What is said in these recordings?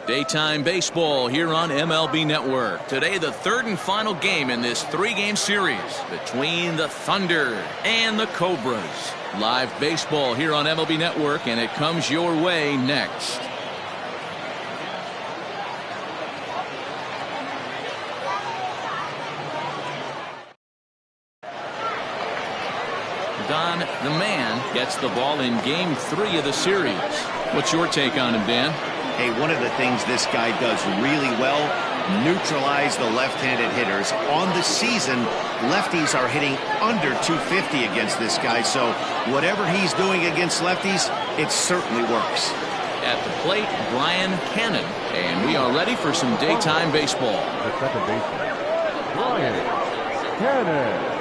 Daytime baseball here on MLB Network. Today, the third and final game in this three-game series between the Thunder and the Cobras. Live baseball here on MLB Network, and it comes your way next. Don, the man, gets the ball in Game 3 of the series. What's your take on him, Dan? Hey, one of the things this guy does really well, neutralize the left-handed hitters. On the season, lefties are hitting under 250 against this guy, so whatever he's doing against lefties, it certainly works. At the plate, Brian Cannon, and we are ready for some daytime baseball. The second baseman, Brian Cannon.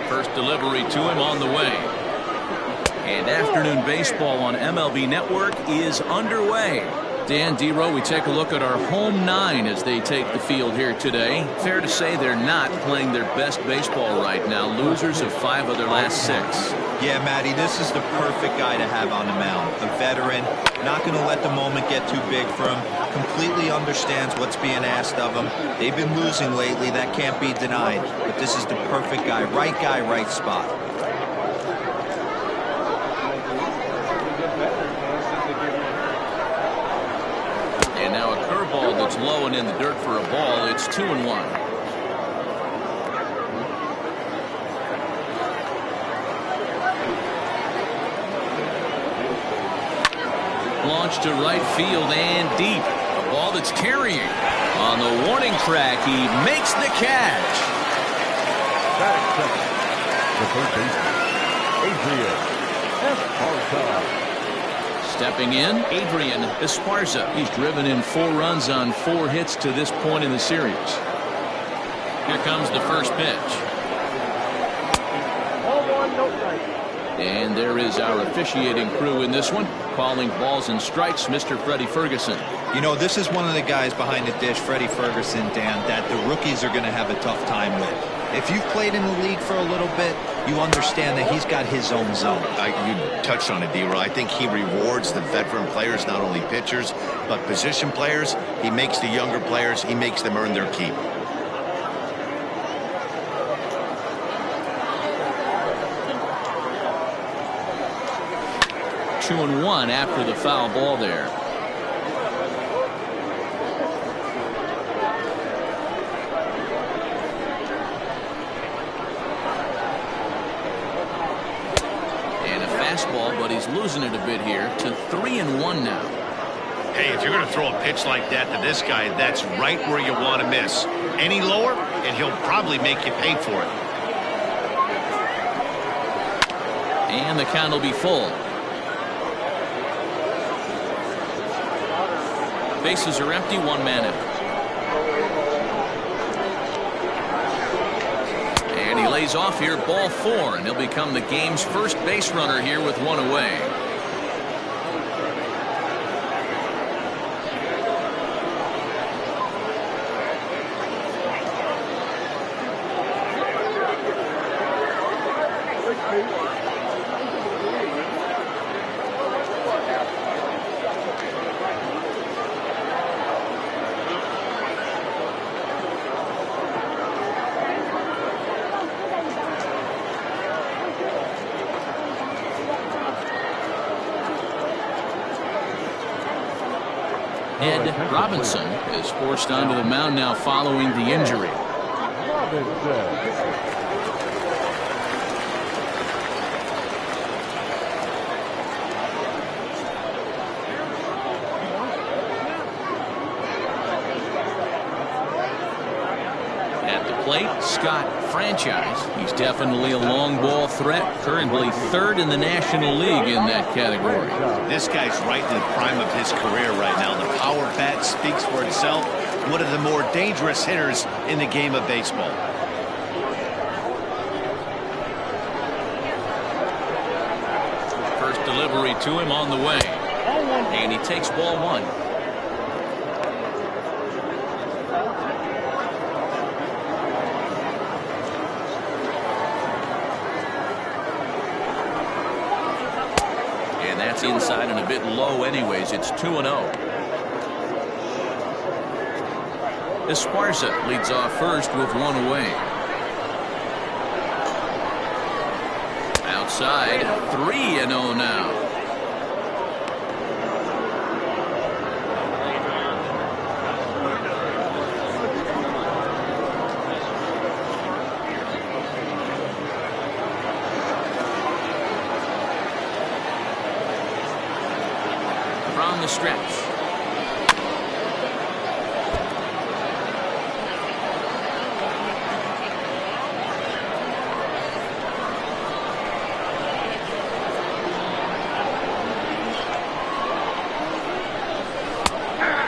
First delivery to him on the way. And afternoon baseball on MLB Network is underway. Dan Dero, we take a look at our home nine as they take the field here today. Fair to say they're not playing their best baseball right now. Losers of 5 of their last 6. Yeah, Matty, this is the perfect guy to have on the mound. A veteran, not going to let the moment get too big for him. Completely understands what's being asked of him. They've been losing lately. That can't be denied. But this is the perfect guy, right spot. And now a curveball that's low and in the dirt for a ball. It's 2-1. Launched to right field and deep. A ball that's carrying. On the warning track, he makes the catch. Batting second, the third baseman, Adrian Esparza. Stepping in, Adrian Esparza. He's driven in 4 runs on 4 hits to this point in the series. Here comes the first pitch. And there is our officiating crew in this one, calling balls and strikes, Mr. Freddie Ferguson. You know, this is one of the guys behind the dish, Freddie Ferguson, Dan, that the rookies are going to have a tough time with. If you've played in the league for a little bit, you understand that he's got his own zone. You touched on it, D-Roy. I think he rewards the veteran players, not only pitchers, but position players. He makes the younger players, he makes them earn their keep. Two and one after the foul ball there. And a fastball, but he's losing it a bit here to 3-1 now. Hey, if you're going to throw a pitch like that to this guy, that's right where you want to miss. Any lower, and he'll probably make you pay for it. And the count will be full. Bases are empty, 1 man out. And he lays off here, ball 4, and he'll become the game's first base runner here with 1 away. Ed Robinson is forced onto the mound now following the injury. At the plate, Scott Franchise. He's definitely a long ball threat, currently 3rd in the National League in that category. This guy's right in the prime of his career right now. The power bat speaks for itself. One of the more dangerous hitters in the game of baseball. First delivery to him on the way. And he takes ball 1. That's inside and a bit low anyways. It's 2-0. Esparza leads off first with one away. Outside, 3-0 now. From the stretch.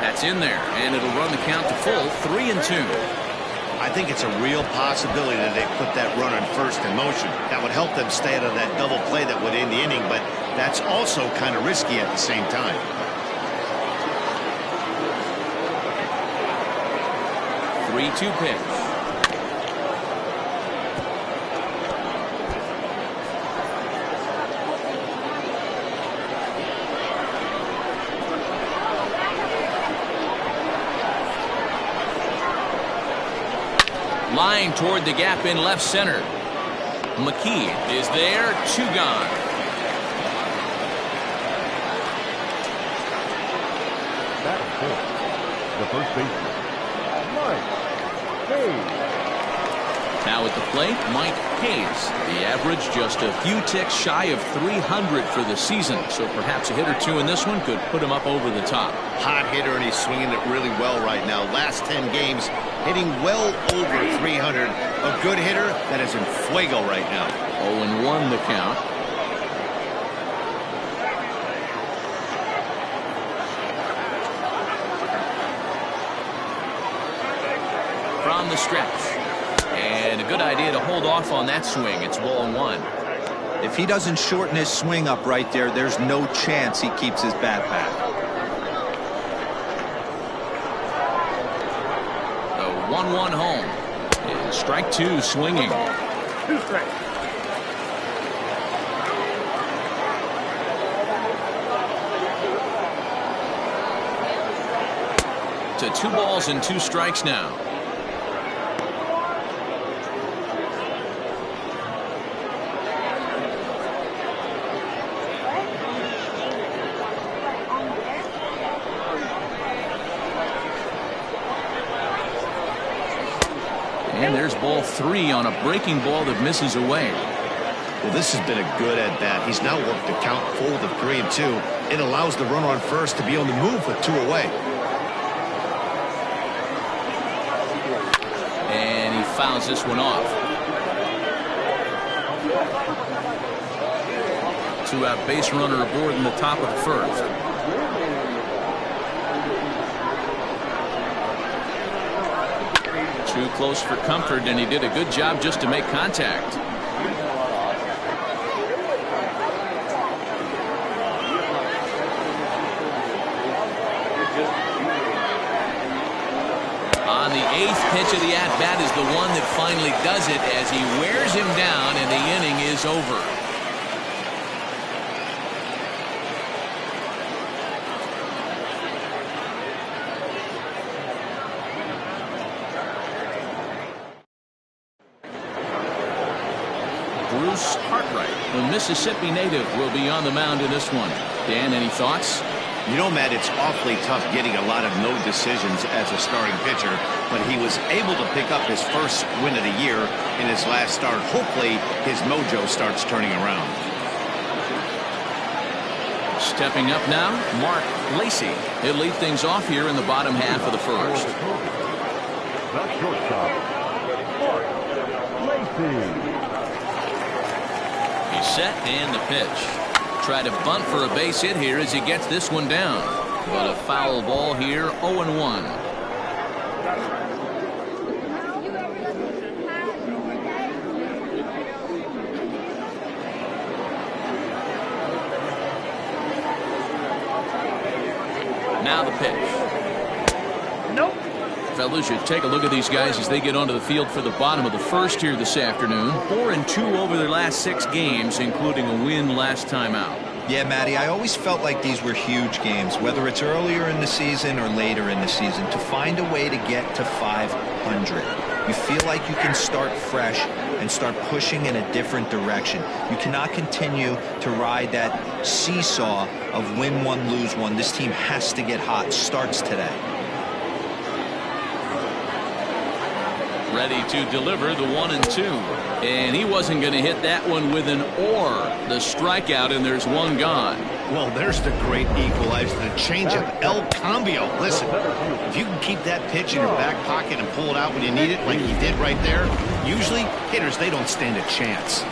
That's in there, and it'll run the count to full, 3-2. I think it's a real possibility that they put that run on first in motion. That would help them stay out of that double play that would end the inning, but that's also kind of risky at the same time. Three-two pitch. Line toward the gap in left center. McKee is there, 2 gone. Back fourth, the first baseman, Mike Hayes. Now at the plate, Mike Hayes. The average just a few ticks shy of 300 for the season, so perhaps a hit or two in this one could put him up over the top. Hot hitter, and he's swinging it really well right now. Last 10 games, hitting well over 300. A good hitter that is in fuego right now. 0-1 the count. From the stretch. And a good idea to hold off on that swing. It's 1-1. If he doesn't shorten his swing up right there, there's no chance he keeps his bat back. The 1-1 home. And strike 2 swinging. 2 strikes. To 2 balls and 2 strikes now. And there's ball 3 on a breaking ball that misses away. Well, this has been a good at-bat. He's now worked the count full to 3-2. It allows the runner on first to be on the move with 2 away. And he fouls this one off. 2-out base runner aboard in the top of the first. Too close for comfort, and he did a good job just to make contact. On the 8th pitch of the at-bat is the one that finally does it as he wears him down, and the inning is over. Bruce Hartwright, the Mississippi native, will be on the mound in this one. Dan, any thoughts? You know, Matt, it's awfully tough getting a lot of no decisions as a starting pitcher, but he was able to pick up his first win of the year in his last start. Hopefully, his mojo starts turning around. Stepping up now, Mark Lacey. He'll lead things off here in the bottom half of the first. The shortstop, Mark Lacey. He's set and the pitch. Try to bunt for a base hit here as he gets this one down. But a foul ball here, 0-1. Now the pitch. Nope. Fellas, you take a look at these guys as they get onto the field for the bottom of the first here this afternoon. 4-2 over their last 6 games, including a win last time out. Yeah, Matty, I always felt like these were huge games, whether it's earlier in the season or later in the season, to find a way to get to 500. You feel like you can start fresh and start pushing in a different direction. You cannot continue to ride that seesaw of win one, lose one. This team has to get hot. Starts today. Ready to deliver the 1-2. And he wasn't going to hit that one with an or. The strikeout, and there's one gone. Well, there's the great equalizer, the changeup, El Cambio. Listen, if you can keep that pitch in your back pocket and pull it out when you need it, like he did right there, usually hitters, they don't stand a chance.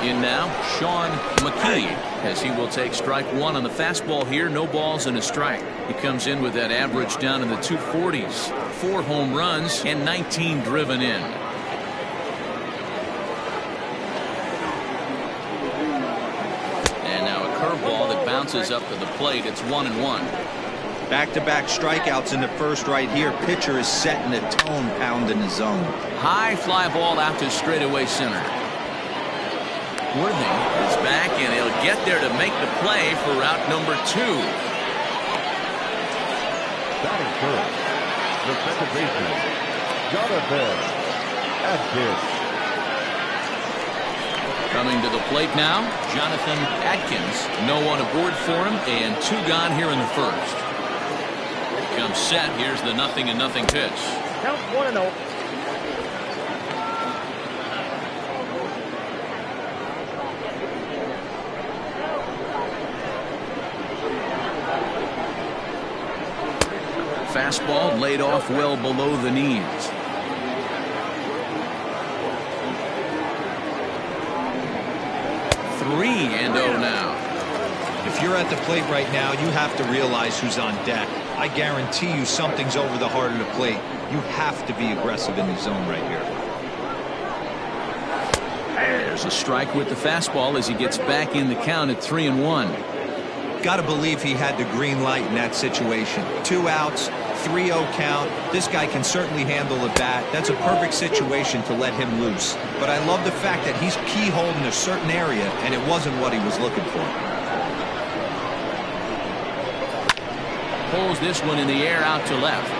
In now, Sean McKee, as he will take strike one on the fastball here. No balls and a strike. He comes in with that average down in the 240s. 4 home runs and 19 driven in. And now a curveball that bounces up to the plate. It's 1-1. Back-to-back strikeouts in the first right here. Pitcher is setting the tone, pounding the zone. High fly ball out to straightaway center. Worthing is back, and he'll get there to make the play for route number 2. Batting first, the second baseman, Jonathan Atkins. Coming to the plate now, Jonathan Atkins. No one aboard for him, and 2 gone here in the first. Comes set. Here's the 0-0 pitch. Count 1-0. Fastball laid off well below the knees. Three and 0 now. If you're at the plate right now, you have to realize who's on deck. I guarantee you something's over the heart of the plate. You have to be aggressive in the zone right here. There's a strike with the fastball as he gets back in the count at 3-1. Got to believe he had the green light in that situation. 2 outs, 3-0 count. This guy can certainly handle the bat. That's a perfect situation to let him loose. But I love the fact that he's keyholed in a certain area, and it wasn't what he was looking for. Pulls this one in the air out to left.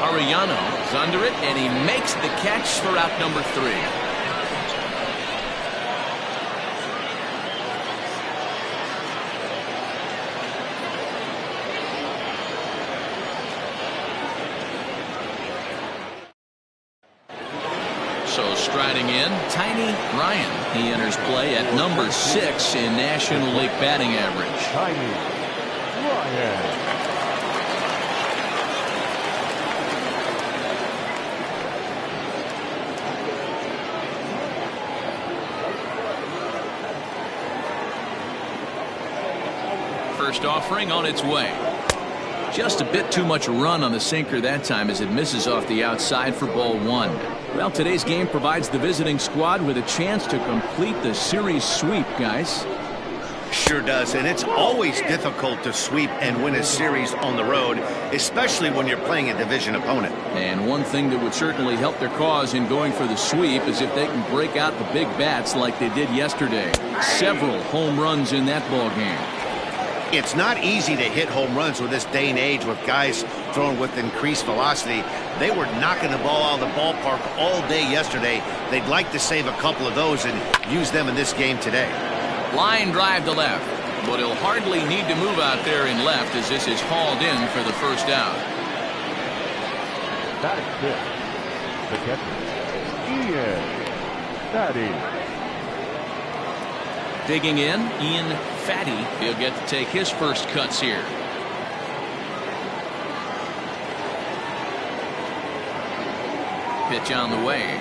Arellano is under it, and he makes the catch for out number 3. So striding in, Tiny Ryan. He enters play at number 6 in National League batting average. Tiny Ryan. First offering on its way. Just a bit too much run on the sinker that time as it misses off the outside for ball 1. Well, today's game provides the visiting squad with a chance to complete the series sweep, guys. Sure does, and it's always difficult to sweep and win a series on the road, especially when you're playing a division opponent. And one thing that would certainly help their cause in going for the sweep is if they can break out the big bats like they did yesterday. Several home runs in that ball game. It's not easy to hit home runs with this day and age with guys throwing with increased velocity. They were knocking the ball out of the ballpark all day yesterday. They'd like to save a couple of those and use them in this game today. Line drive to left, but he'll hardly need to move out there in left as this is hauled in for the first out. Batting fifth, the catcher, Ian Fatty. Digging in, Ian Fatty. He'll get to take his first cuts here. Pitch on the way.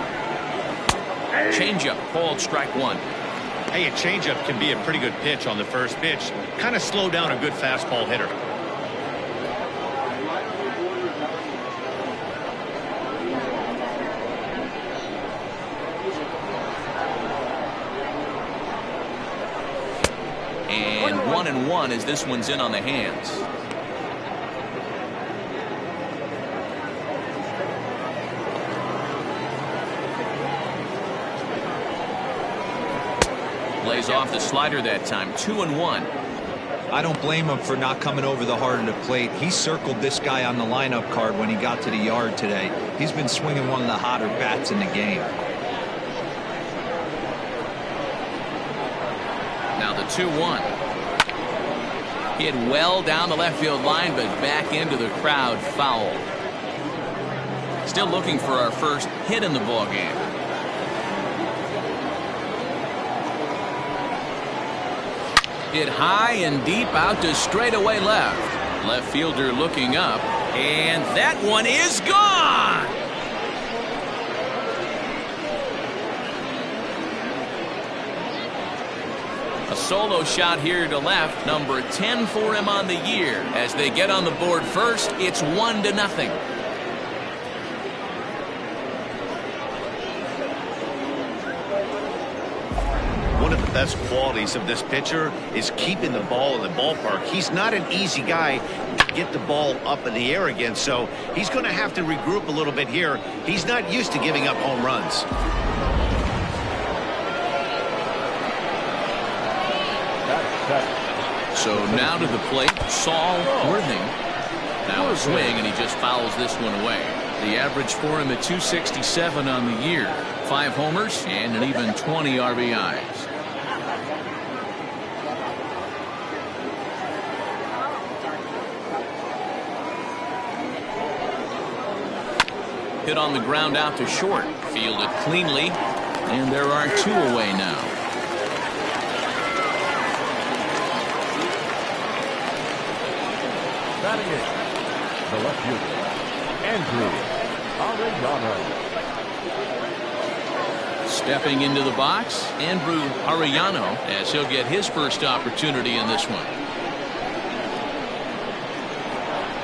Changeup called strike 1. Hey, a changeup can be a pretty good pitch on the first pitch. Kind of slow down a good fastball hitter. And 1-1 as this one's in on the hands. Lays off the slider that time. 2-1. I don't blame him for not coming over the heart of the plate. He circled this guy on the lineup card when he got to the yard today. He's been swinging one of the hotter bats in the game. Now the 2-1. Hit well down the left field line, but back into the crowd, foul. Still looking for our first hit in the ball game. Hit high and deep out to straightaway left. Left fielder looking up, and that one is gone. A solo shot here to left, number 10 for him on the year. As they get on the board first, it's 1-0. One of the best qualities of this pitcher is keeping the ball in the ballpark. He's not an easy guy to get the ball up in the air again, so he's going to have to regroup a little bit here. He's not used to giving up home runs. So now to the plate, Saul Worthing. Now a swing, and he just fouls this one away. The average for him at 267 on the year. 5 homers and an even 20 RBIs. Hit on the ground out to short. Fielded cleanly, and there are 2 away now. Batting it, the left fielder, Andrew Arellano. Stepping into the box, Andrew Arellano, as he'll get his first opportunity in this one.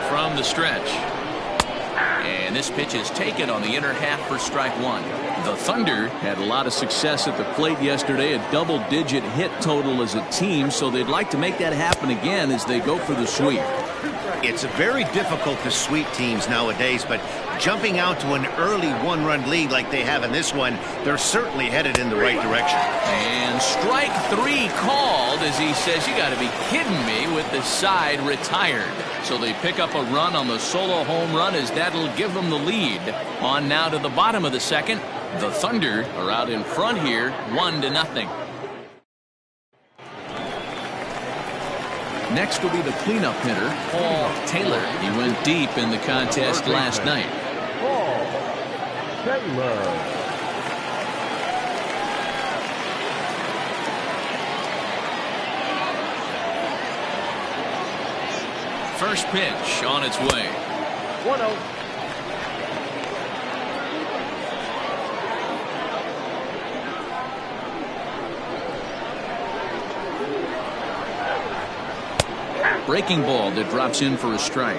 From the stretch. And this pitch is taken on the inner half for strike 1. The Thunder had a lot of success at the plate yesterday, a double-digit hit total as a team, so they'd like to make that happen again as they go for the sweep. It's very difficult to sweep teams nowadays, but jumping out to an early 1-run lead like they have in this one, they're certainly headed in the right direction. And strike 3 called as he says, you got to be kidding me, with the side retired. So they pick up a run on the solo home run as that'll give them the lead. On now to the bottom of the second. The Thunder are out in front here, 1-0. Next will be the cleanup hitter, Paul Taylor. He went deep in the contest last night. Paul Taylor. First pitch on its way. 1-0. Breaking ball that drops in for a strike.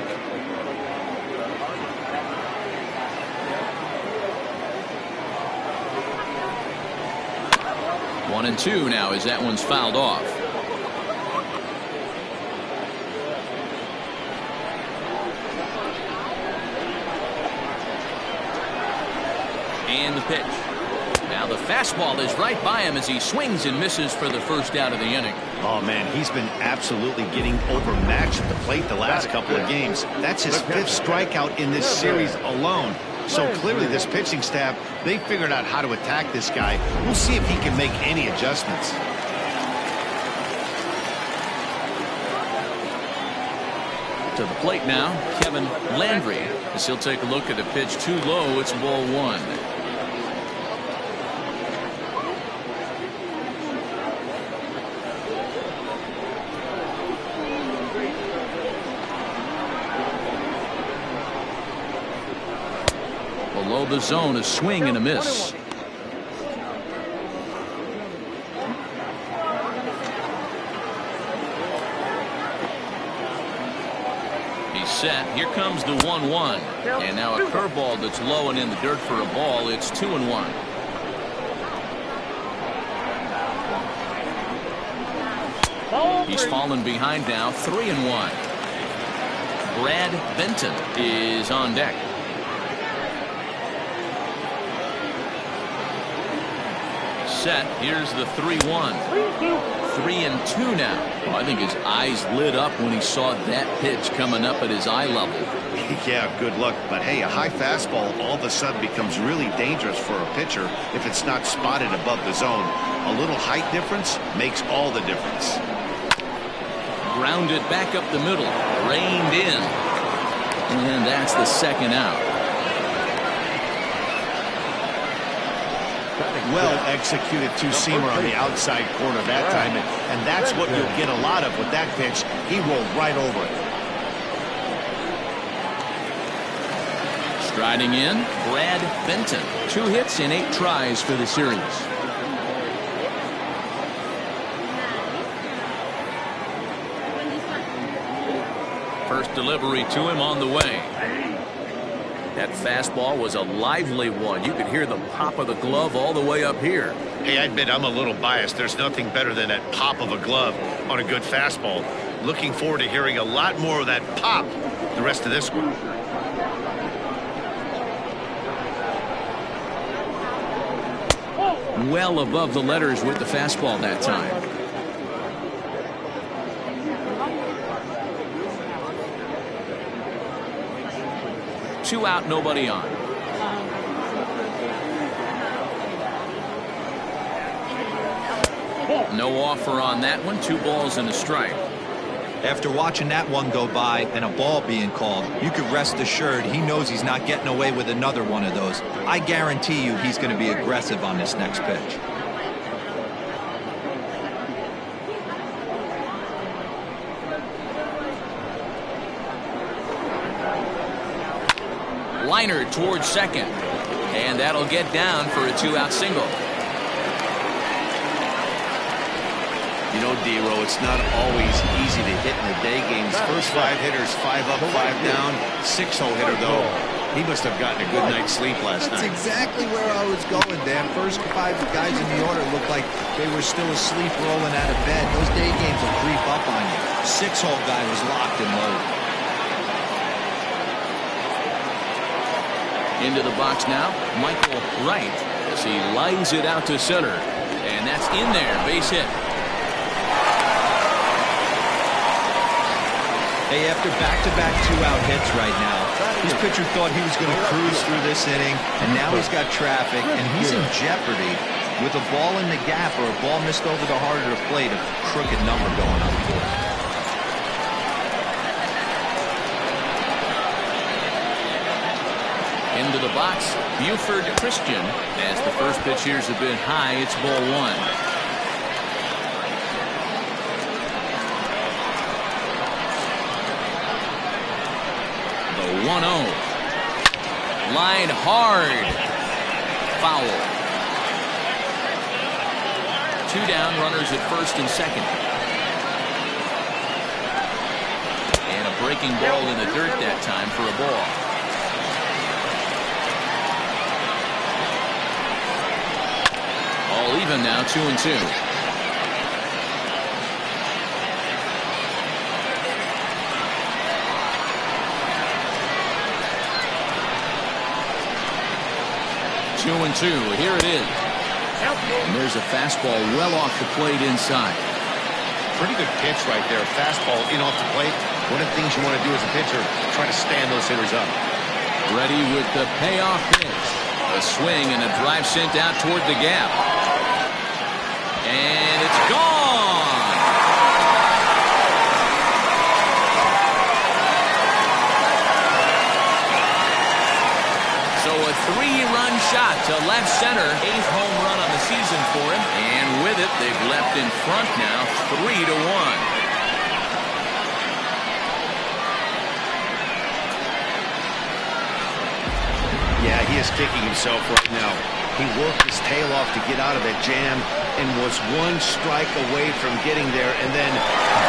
1-2 now as that one's fouled off. And the pitch. Now the fastball is right by him as he swings and misses for the first out of the inning. Oh, man, he's been absolutely getting overmatched at the plate the last couple of games. That's his 5th strikeout in this series alone. So clearly this pitching staff, they figured out how to attack this guy. We'll see if he can make any adjustments. To the plate now, Kevin Landry, as he'll take a look at the pitch too low. It's ball 1. Below the zone, a swing and a miss. He's set. Here comes the 1-1. And now a curveball that's low and in the dirt for a ball. It's 2-1. He's fallen behind now, 3-1. Brad Benton is on deck. set. Here's the 3-1. 3-2 now. Well, I think his eyes lit up when he saw that pitch coming up at his eye level. Yeah, good luck. But hey, a high fastball all of a sudden becomes really dangerous for a pitcher if it's not spotted above the zone. A little height difference makes all the difference. Grounded back up the middle. Reined in. And that's the second out. Well executed two-seamer on the outside corner that time, and that's what you'll get a lot of with that pitch. He rolled right over it. Striding in, Brad Benton. 2 hits in 8 tries for the series. First delivery to him on the way. That fastball was a lively one. You could hear the pop of the glove all the way up here. Hey, I admit I'm a little biased. There's nothing better than that pop of a glove on a good fastball. Looking forward to hearing a lot more of that pop the rest of this one. Well above the letters with the fastball that time. Two out, nobody on. No offer on that one. 2 balls and a strike. After watching that one go by and a ball being called, you could rest assured he knows he's not getting away with another one of those. I guarantee you he's going to be aggressive on this next pitch. Liner towards second. And that'll get down for a 2-out single. You know, D-Row, it's not always easy to hit in the day games. First 5 hitters, 5 up, 5 down. 6-hole hitter, though. He must have gotten a good night's sleep last night. That's exactly where I was going, Dan. First 5 guys in the order looked like they were still asleep rolling out of bed. Those day games will creep up on you. 6-hole guy was locked and loaded. Into the box now, Michael Wright, as he lines it out to center. And that's in there, base hit. Hey, after back-to-back 2-out hits right now, this pitcher thought he was going to cruise through this inning, and now he's got traffic, and he's in jeopardy with a ball in the gap or a ball missed over the heart of the plate, a crooked number going on for him. Into the box, Buford Christian. As the first pitch here's a bit high, it's ball 1. The 1-0. Line hard. Foul. 2 down, runners at first and second. And a breaking ball in the dirt that time for a ball. All even now, 2-2. Here it is. And there's a fastball well off the plate inside. Pretty good pitch right there. Fastball in off the plate. One of the things you want to do as a pitcher, try to stand those hitters up. Ready with the payoff pitch. A swing and a drive sent out toward the gap. And it's gone. So a 3-run shot to left center. 8th home run on the season for him. And with it, they've left in front now, 3-1. Yeah, he is kicking himself right now. He worked his tail off to get out of that jam and was 1 strike away from getting there, and then,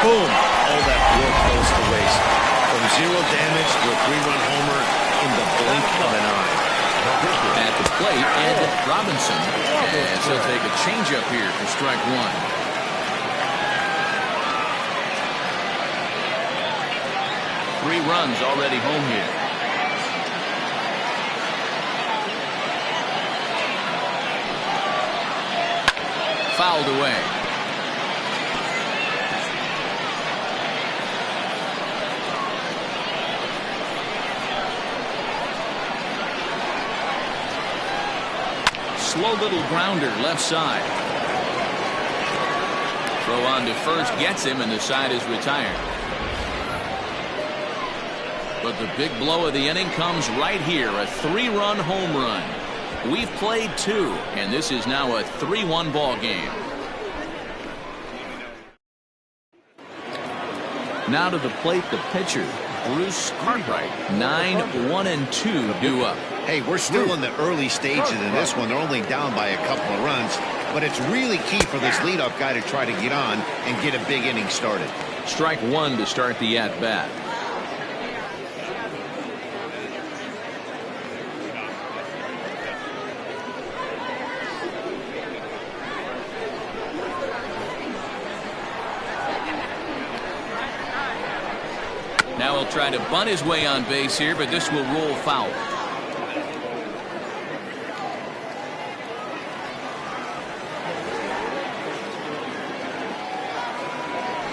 boom, all that work goes to waste. From 0 damage to a 3-run homer in the blink of an eye. At the plate, Ed Robinson, as he'll take a changeup here for strike 1. Three runs already home here. fouled away. Slow little grounder left side. Throw on to first gets him, and the side is retired. But the big blow of the inning comes right here, a 3-run home run. We've played 2, and this is now a 3-1 ball game. Now to the plate, the pitcher, Bruce Cartwright. 9-1-2 due up. Hey, we're still in the early stages in this one. They're only down by a couple of runs, but it's really key for this leadoff guy to try to get on and get a big inning started. Strike 1 to start the at-bat. Now he'll try to bunt his way on base here, but this will roll foul.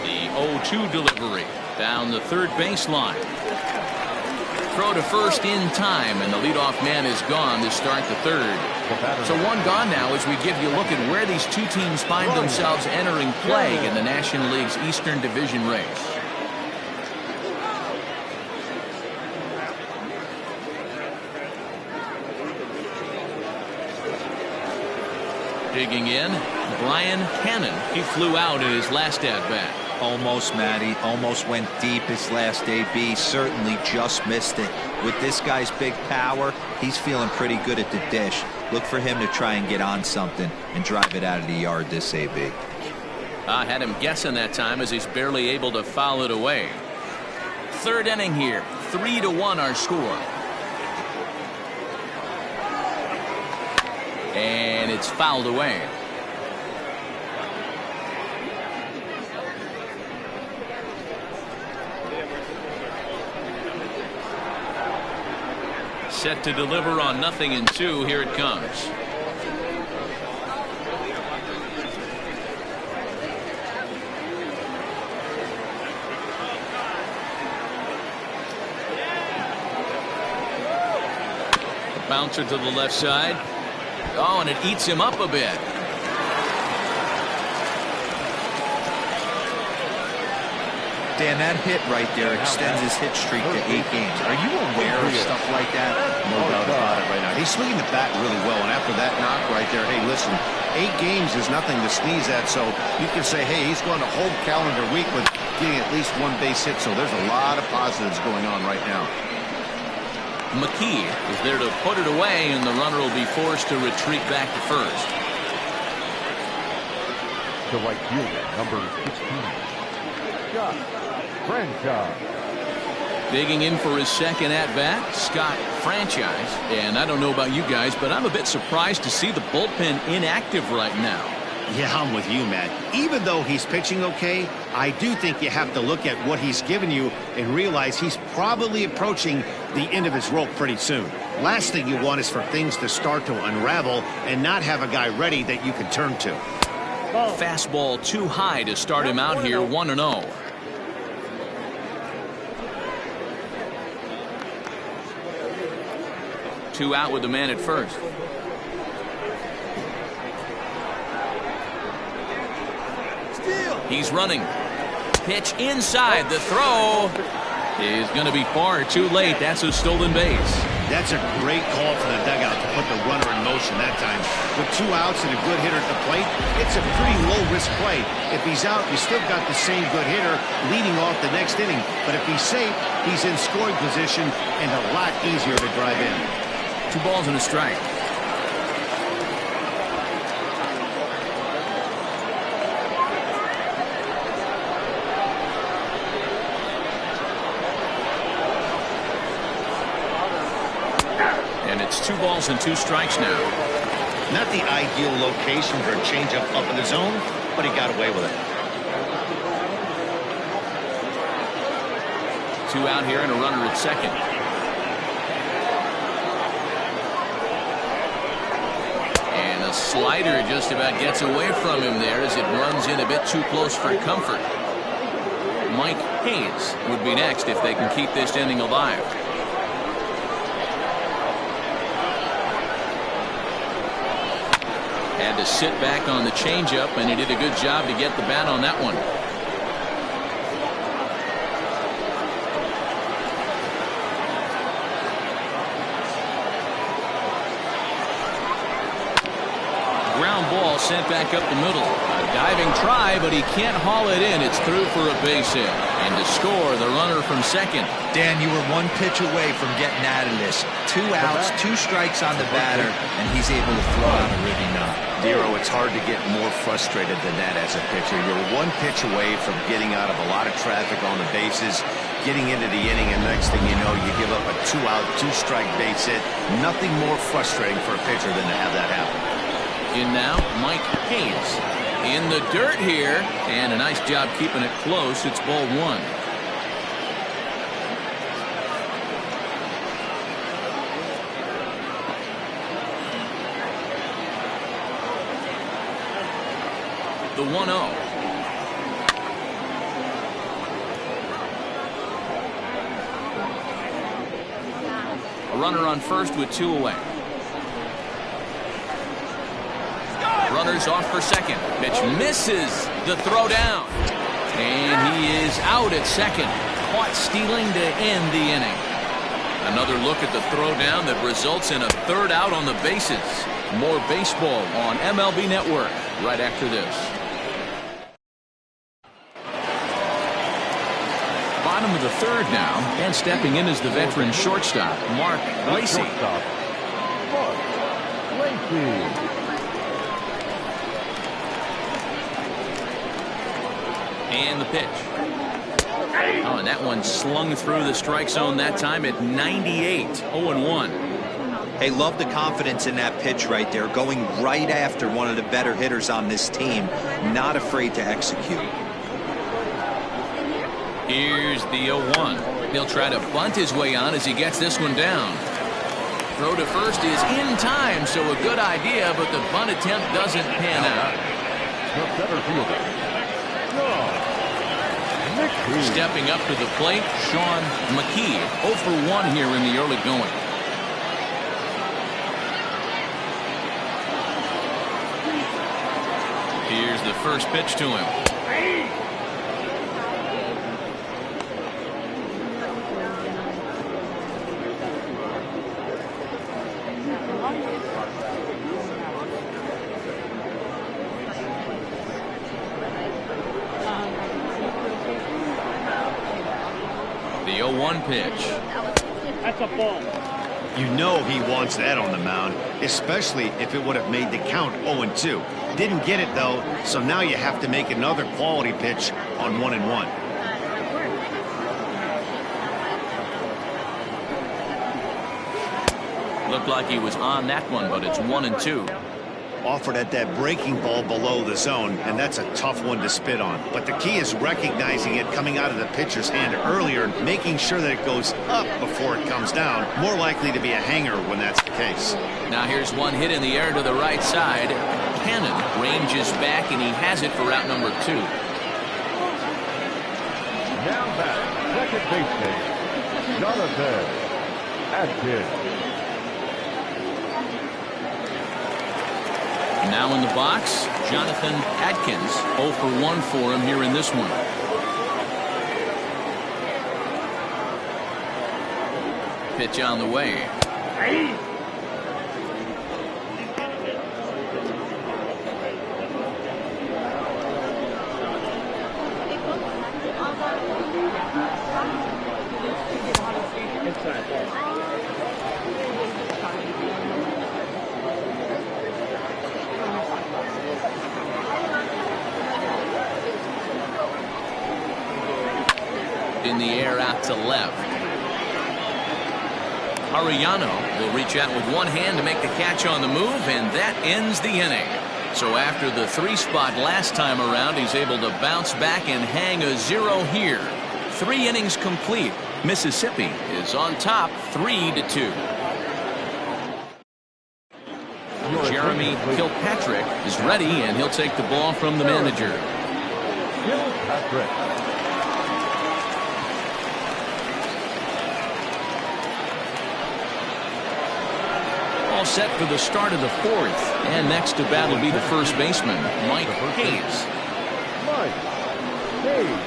The 0-2 delivery down the third baseline. Throw to first in time, and the leadoff man is gone to start the third. So one gone now as we give you a look at where these two teams find themselves entering play in the National League's Eastern Division race. Digging in, Brian Cannon. He flew out in his last at-bat. Almost, Matty. Almost went deep his last AB. Certainly just missed it. With this guy's big power, he's feeling pretty good at the dish. Look for him to try and get on something and drive it out of the yard this AB. I had him guessing that time as he's barely able to foul it away. Third inning here. 3-1 our score. And it's fouled away. Set to deliver on 0-2. Here it comes. Bouncer to the left side. Oh, and it eats him up a bit. Dan, that hit right there extends his hit streak to 8 games. Are you aware of stuff like that? No doubt about it right now. He's swinging the bat really well, and after that knock right there, hey, listen, 8 games is nothing to sneeze at, so you can say, hey, he's going a whole calendar week with getting at least 1 base hit, so there's a lot of positives going on right now. McKee is there to put it away, and the runner will be forced to retreat back to first. The right fielder, number 16, Scott Franchise. Digging in for his second at-bat, Scott Franchise. And I don't know about you guys, but I'm a bit surprised to see the bullpen inactive right now. Yeah, I'm with you, Matt. Even though he's pitching okay, I do think you have to look at what he's given you and realize he's probably approaching the end of his rope pretty soon. Last thing you want is for things to start to unravel and not have a guy ready that you can turn to. Fastball too high to start him out here, 1-0. Two out with the man at first. He's running. Pitch inside. The throw is going to be far too late. That's a stolen base. That's a great call for the dugout to put the runner in motion that time. With 2 outs and a good hitter at the plate, it's a pretty low-risk play. If he's out, you still got the same good hitter leading off the next inning. But if he's safe, he's in scoring position and a lot easier to drive in. 2 balls and a strike. And it's 2 balls and 2 strikes now. Not the ideal location for a changeup up in the zone, but he got away with it. 2 out here and a runner at second. The slider just about gets away from him there as it runs in a bit too close for comfort. Mike Hayes would be next if they can keep this inning alive. Had to sit back on the changeup, and he did a good job to get the bat on that one. Ground ball sent back up the middle. A diving try, but he can't haul it in. It's through for a base hit. And to score, the runner from second. Dan, you were one pitch away from getting out of this. 2 outs, 2 strikes on the batter, and he's able to throw out a really knock. Dero, it's hard to get more frustrated than that as a pitcher. You're 1 pitch away from getting out of a lot of traffic on the bases, getting into the inning, and next thing you know, you give up a 2-out, 2-strike base hit. Nothing more frustrating for a pitcher than to have that happen. In now, Mike Hayes. In the dirt here, and a nice job keeping it close. It's ball 1. The 1-0. A runner on first with 2 away. Runners off for second. Pitch misses the throw down. And he is out at second. Caught stealing to end the inning. Another look at the throw down that results in a 3rd out on the bases. More baseball on MLB Network right after this. Bottom of the 3rd now, and stepping in is the veteran shortstop, Mark Lacey. And the pitch. Oh, and that one slung through the strike zone that time at 98. 0-1. Hey, love the confidence in that pitch right there. Going right after one of the better hitters on this team. Not afraid to execute. Here's the 0-1. He'll try to bunt his way on as he gets this one down. Throw to first is in time, so a good idea, but the bunt attempt doesn't pan out. Stepping up to the plate, Sean McKee. 0 for 1 here in the early going. Here's the first pitch to him. The 0-1 pitch. That's a ball. You know he wants that on the mound, especially if it would have made the count 0-2. Didn't get it, though, so now you have to make another quality pitch on 1-1. Looked like he was on that one, but it's 1-2. Offered at that breaking ball below the zone, and that's a tough one to spit on. But the key is recognizing it coming out of the pitcher's hand earlier, making sure that it goes up before it comes down. More likely to be a hanger when that's the case. Now here's one hit in the air to the right side. Cannon ranges back, and he has it for out number 2. Now back, second baseman, Jonathan Atkins. Now in the box, Jonathan Atkins. 0 for 1 for him here in this one. Pitch on the way. In the air out to left. Arellano will reach out with one hand to make the catch on the move, and that ends the inning. So after the 3 spot last time around, he's able to bounce back and hang a 0 here. 3 innings complete. Mississippi is on top 3-2. Jeremy Kilpatrick is ready, and he'll take the ball from the manager. Kilpatrick. All set for the start of the fourth. And next to bat will be the first baseman, Mike Hayes. Mike Hayes.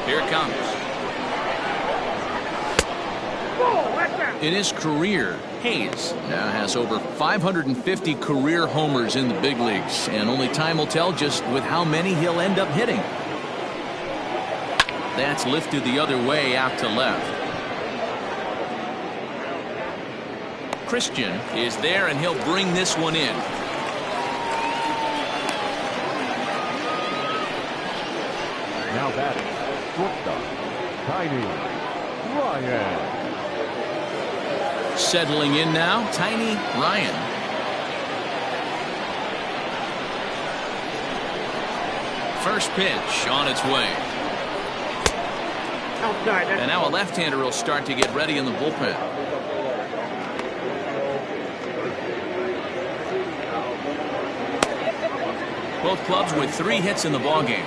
Here it comes. In his career, Hayes now has over 550 career homers in the big leagues, and only time will tell just with how many he'll end up hitting. That's lifted the other way out to left. Christian is there, and he'll bring this one in. Now batting, shortstop, Tiny Ryan. Settling in now, Tiny Ryan. First pitch on its way. And now a left-hander will start to get ready in the bullpen. Both clubs with 3 hits in the ballgame.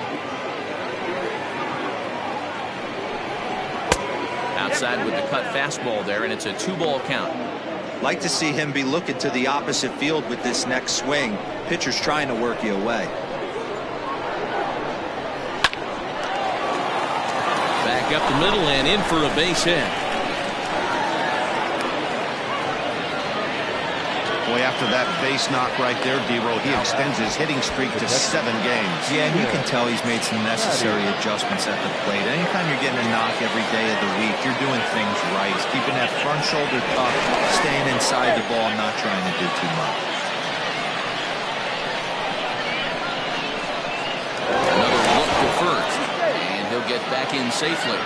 Outside with the cut fastball there, and it's a 2-ball count. Like to see him be looking to the opposite field with this next swing. Pitcher's trying to work you away. Back up the middle and in for a base hit. Boy, after that base knock right there, D-Row, he extends his hitting streak to 7 games. Yeah, and you can tell he's made some necessary adjustments at the plate. Anytime you're getting a knock every day of the week, you're doing things right. He's keeping that front shoulder tucked, staying inside the ball, not trying to do too much. Another look to first, and he'll get back in safely.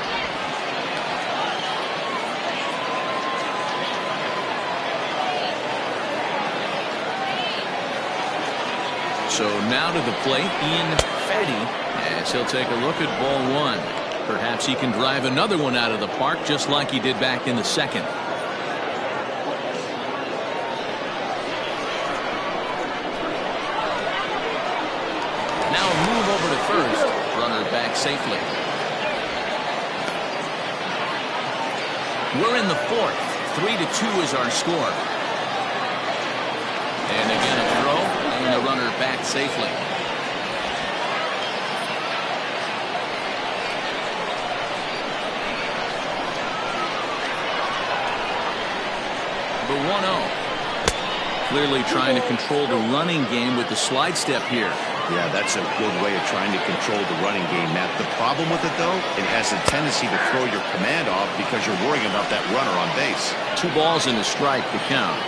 So now to the plate, Ian Fatty, as he'll take a look at ball 1. Perhaps he can drive another one out of the park just like he did back in the second. Now a move over to first. Runner back safely. We're in the fourth. 3-2 is our score. And again a throw. And the runner back safely. The 1-0. Clearly trying to control the running game with the slide step here. Yeah, that's a good way of trying to control the running game, Matt. The problem with it, though, it has a tendency to throw your command off because you're worrying about that runner on base. 2 balls and a strike to count.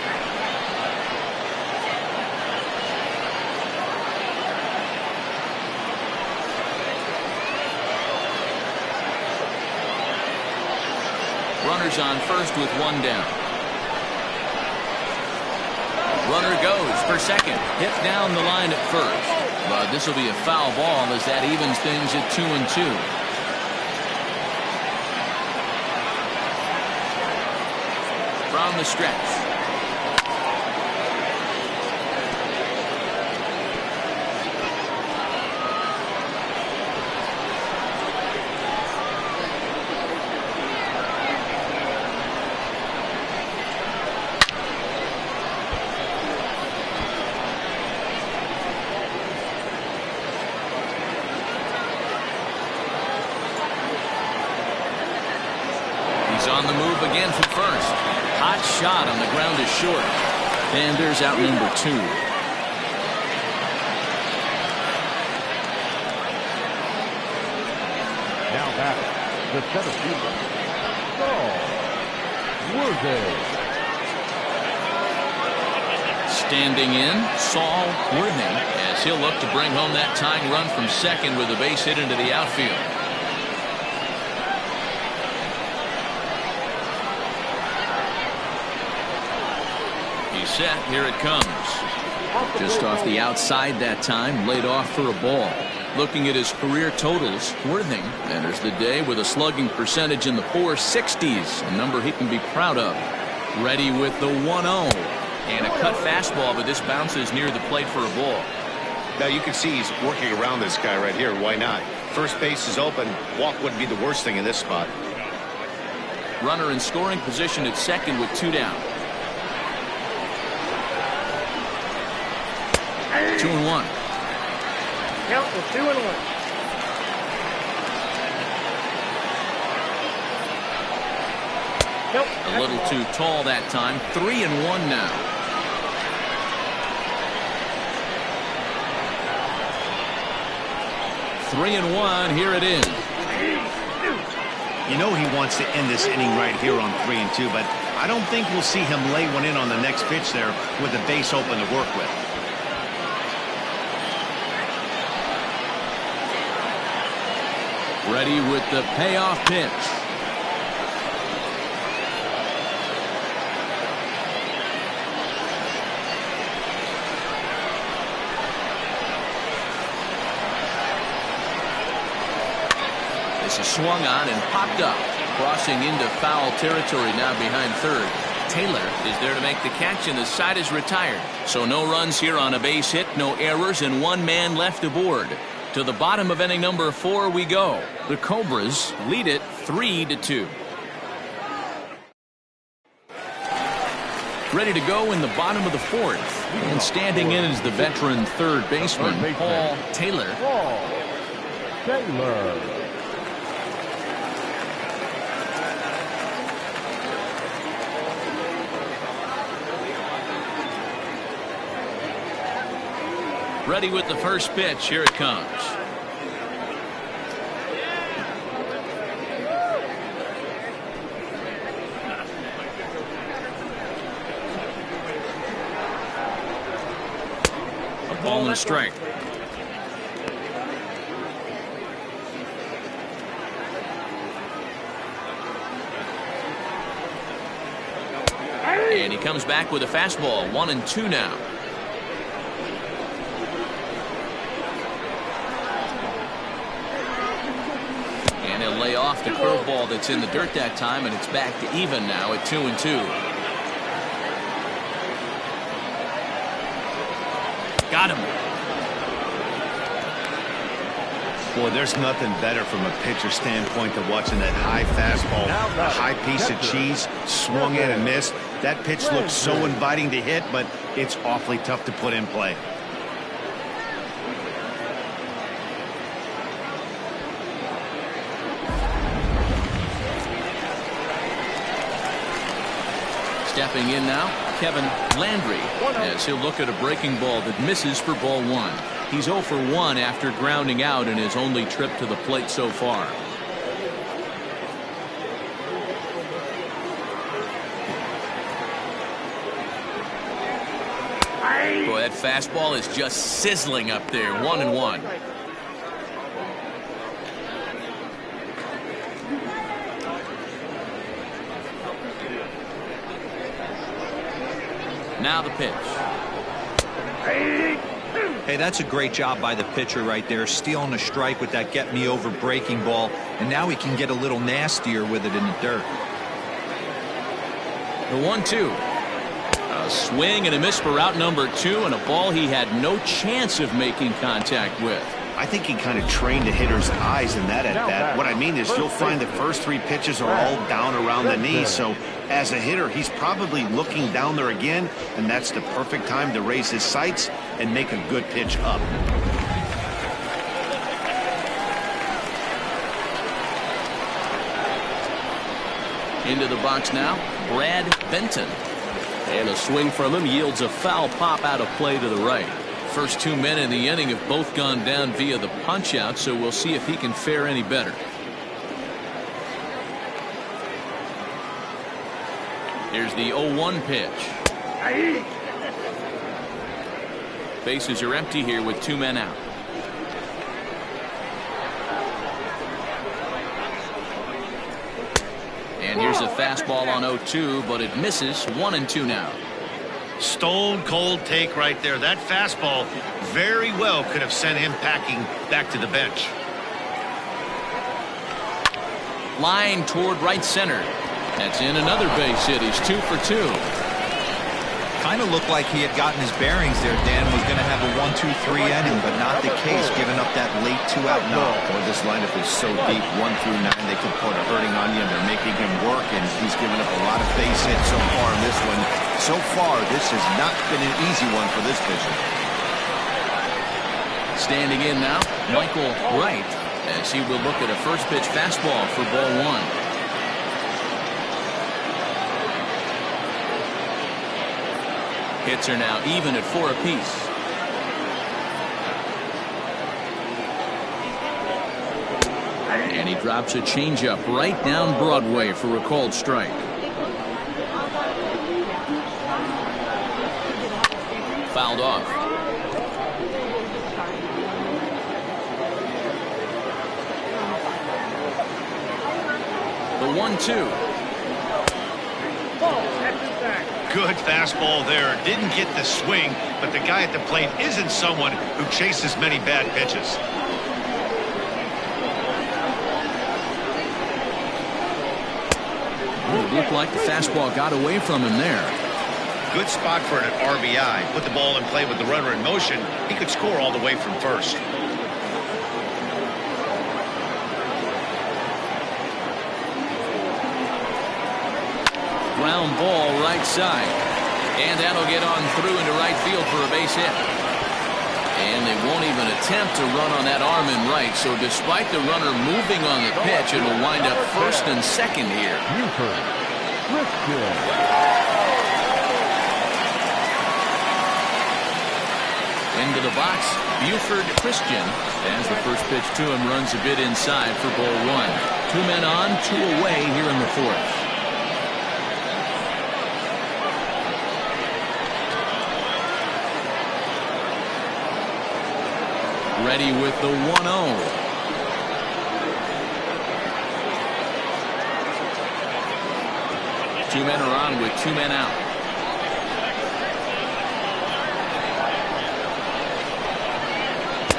Runners on first with 1 down. Runner goes for second. Hit down the line at first. But this will be a foul ball as that evens things at 2-2. From the stretch. On the move again from first. Hot shot on the ground is short. And there's out number 2. Now back, the center fielder, Saul Worthy. Standing in, Saul Worthy, as he'll look to bring home that tying run from second with a base hit into the outfield. He's set. Here it comes. Just off the outside that time. Laid off for a ball. Looking at his career totals, Worthing enters the day with a slugging percentage in the 460s, a number he can be proud of. Ready with the 1-0. And a cut fastball, but this bounces near the plate for a ball. Now you can see he's working around this guy right here. Why not? First base is open. Walk wouldn't be the worst thing in this spot. Runner in scoring position at second with 2 down. 2-1. Count with 2-1. Nope. A little too tall that time. 3-1 now. Three and one. Here it is. You know he wants to end this inning right here on 3-2, but I don't think we'll see him lay one in on the next pitch there with the base open to work with. Ready with the payoff pitch. This is swung on and popped up. Crossing into foul territory now behind third. Taylor is there to make the catch, and the side is retired. So no runs here on a base hit, no errors, and 1 man left aboard. To the bottom of inning number 4 we go. The Cobras lead it 3-2. Ready to go in the bottom of the 4th. And standing in is the veteran third baseman, Paul Taylor. Ready with the first pitch. Here it comes. A ball and a strike. And he comes back with a fastball. 1-2 now. Lay off the curveball that's in the dirt that time, and it's back to even now at 2-2. Got him. Boy, there's nothing better from a pitcher standpoint than watching that high fastball, a high piece of cheese, swung in and missed. That pitch looks so inviting to hit, but it's awfully tough to put in play. Stepping in now, Kevin Landry, as he'll look at a breaking ball that misses for ball 1. He's 0 for 1 after grounding out in his only trip to the plate so far. Boy, that fastball is just sizzling up there. 1-1. Now the pitch. Hey, that's a great job by the pitcher right there, stealing a strike with that get me over breaking ball, and now he can get a little nastier with it in the dirt. The 1-2. A swing and a miss for out number 2, and a ball he had no chance of making contact with. I think he kind of trained the hitter's eyes in that at bat. What I mean is you'll find the first 3 pitches are all down around the knee. So as a hitter, he's probably looking down there again, and that's the perfect time to raise his sights and make a good pitch up. Into the box now, Brad Benton. And a swing from him yields a foul pop out of play to the right. First 2 men in the inning have both gone down via the punch out, so we'll see if he can fare any better. Here's the 0-1 pitch. Bases are empty here with 2 men out. And here's a fastball on 0-2, but it misses. 1-2 now. Stone cold take right there. That fastball very well could have sent him packing back to the bench. Line toward right center. That's in another base hit. He's 2 for 2. Kind of looked like he had gotten his bearings there. Dan was going to have a 1-2-3 inning, but not the case, giving up that late 2-out knock. Boy, this lineup is so deep, 1 through 9. They could put a hurting on you, and they're making him work, and he's given up a lot of base hits so far in this one. So far, this has not been an easy one for this pitcher. Standing in now, Michael Wright, as he will look at a first pitch fastball for ball 1. Hits are now even at 4 apiece. And he drops a changeup right down Broadway for a called strike. Fouled off. The 1-2. Good fastball there. Didn't get the swing, but the guy at the plate isn't someone who chases many bad pitches. Well, it looked like the fastball got away from him there. Good spot for an RBI. Put the ball in play with the runner in motion. He could score all the way from first. Ground ball right side. And that'll get on through into right field for a base hit. And they won't even attempt to run on that arm in right. So despite the runner moving on the pitch, it'll wind up first and second here. Into the box, Buford Christian, as the first pitch to him runs a bit inside for ball 1. 2 men on, 2 away here in the 4th. Ready with the 1-0. 2 men are on with 2 men out.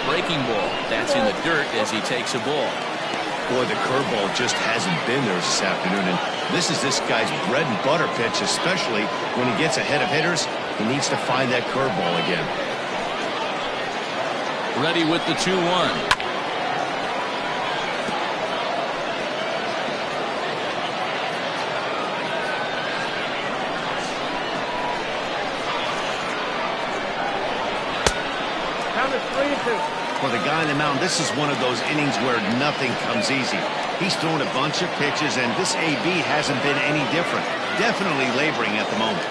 Breaking ball. That's in the dirt as he takes a ball. Boy, the curveball just hasn't been there this afternoon, and this is this guy's bread and butter pitch, especially when he gets ahead of hitters. He needs to find that curveball again. Ready with the 2-1. Count is 3-2. For the guy on the mound, this is one of those innings where nothing comes easy. He's thrown a bunch of pitches, and this AB hasn't been any different. Definitely laboring at the moment.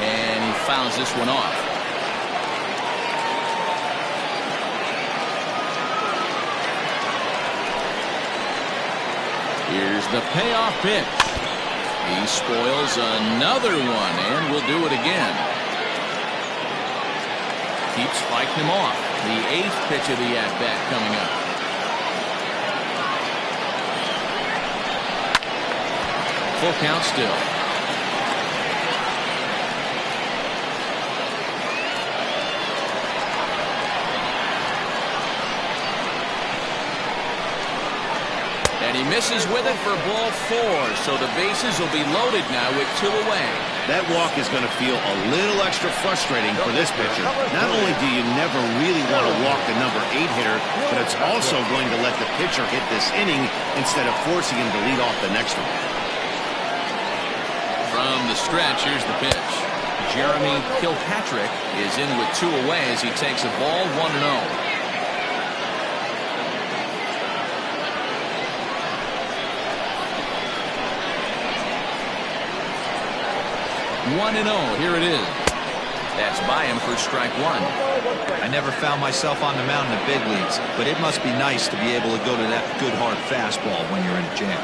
And he fouls this one off. Here's the payoff pitch. He spoils another one and will do it again. Keeps fighting him off. The 8th pitch of the at-bat coming up. Full count still. And he misses with it for ball 4, so the bases will be loaded now with 2 away. That walk is going to feel a little extra frustrating for this pitcher. Not only do you never really want to walk the number 8 hitter, but it's also going to let the pitcher hit this inning instead of forcing him to lead off the next one. From the stretch, here's the pitch. Jeremy Kilpatrick is in with 2 away as he takes a ball 1-0. 1-0. Here it is. That's by him for strike 1. I never found myself on the mound in the big leagues, but it must be nice to be able to go to that good hard fastball when you're in a jam.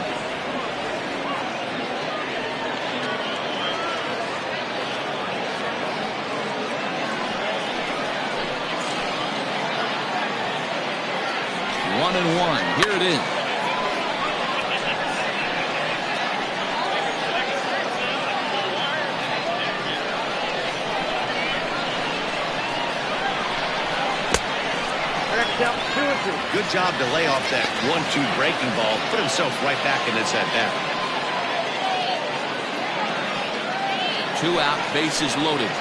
One and one. Here it is. Count 2-2. Good job to lay off that 1-2 breaking ball. Put himself right back in this at-bat. 2 out, bases loaded.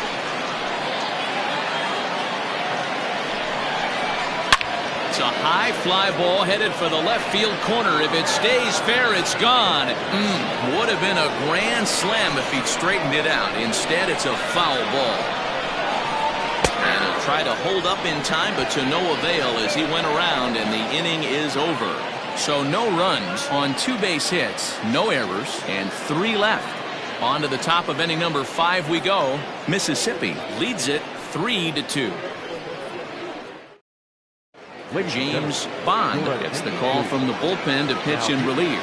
It's a high fly ball headed for the left field corner. If it stays fair, it's gone. Would have been a grand slam if he'd straightened it out. Instead, it's a foul ball. And he'll try to hold up in time, but to no avail as he went around, and the inning is over. So no runs on 2 base hits, no errors, and 3 left. On to the top of inning number 5 we go. Mississippi leads it 3-2. James Bond gets the call from the bullpen to pitch in relief.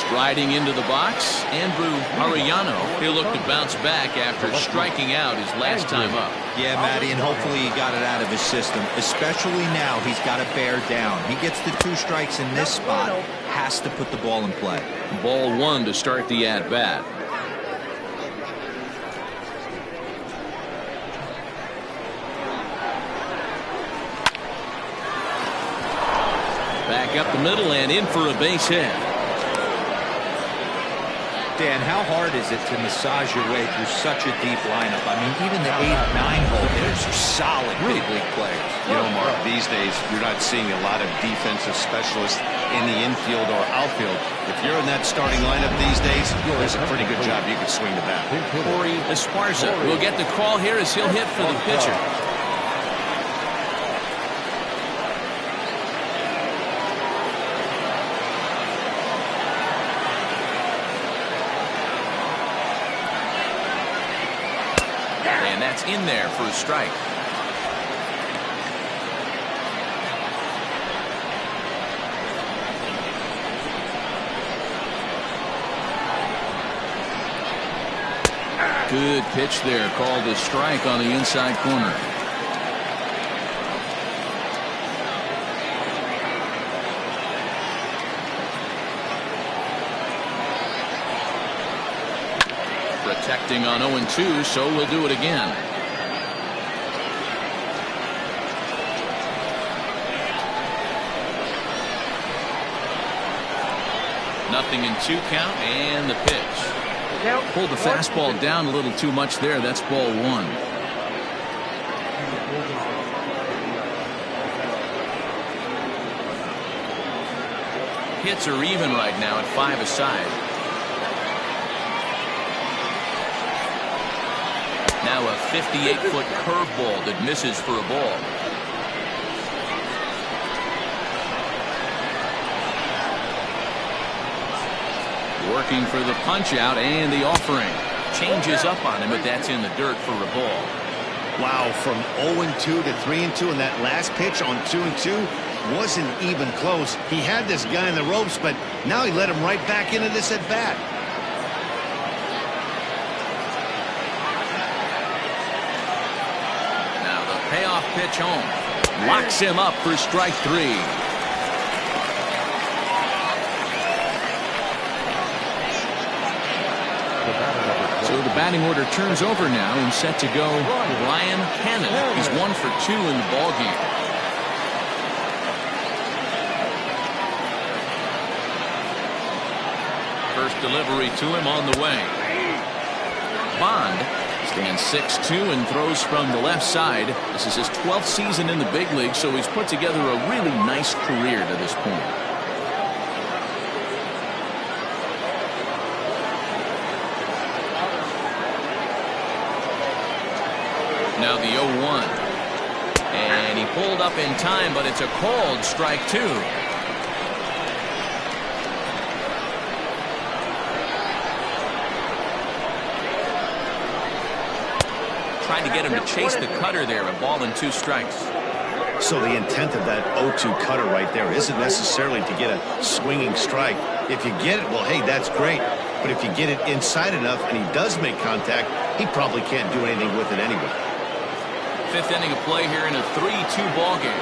Striding into the box, Andrew Arellano. He'll look to bounce back after striking out his last time up. Yeah, Matty, and hopefully he got it out of his system. Especially now, he's got to bear down. He gets the 2 strikes in this spot. Has to put the ball in play. Ball 1 to start the at-bat. Back up the middle and in for a base hit. Dan, how hard is it to massage your way through such a deep lineup? I mean, even the 8-9 hole hitters are solid big league players. You know, Mark, these days you're not seeing a lot of defensive specialists in the infield or outfield. If you're in that starting lineup these days, there's a pretty good job you can swing the bat. Corey Esparza will get the call here as he'll hit for the pitcher. And that's in there for a strike. Good pitch there, called a strike on the inside corner. Protecting on 0-2, so we'll do it again. Nothing in 2 count, and the pitch. Pulled the fastball down a little too much there. That's ball 1. Hits are even right now at 5 aside. Now a 58-foot curveball that misses for a ball. Working for the punch out, and the offering changes up on him, but that's in the dirt for a ball. Wow, from 0-2 to 3-2, and that last pitch on 2-2 wasn't even close. He had this guy in the ropes, but now he let him right back into this at bat. Now the payoff pitch home locks him up for strike 3. So the batting order turns over now and set to go Ryan Cannon. He's 1 for 2 in the ball game. First delivery to him on the way. Bond stands 6'2" and throws from the left side. This is his 12th season in the big league, so he's put together a really nice career to this point. Now the 0-1. And he pulled up in time, but it's a called strike 2. Trying to get him to chase the cutter there, a ball and 2 strikes. So the intent of that 0-2 cutter right there isn't necessarily to get a swinging strike. If you get it, well, hey, that's great. But if you get it inside enough and he does make contact, he probably can't do anything with it anyway. 5th inning of play here in a 3-2 ball game.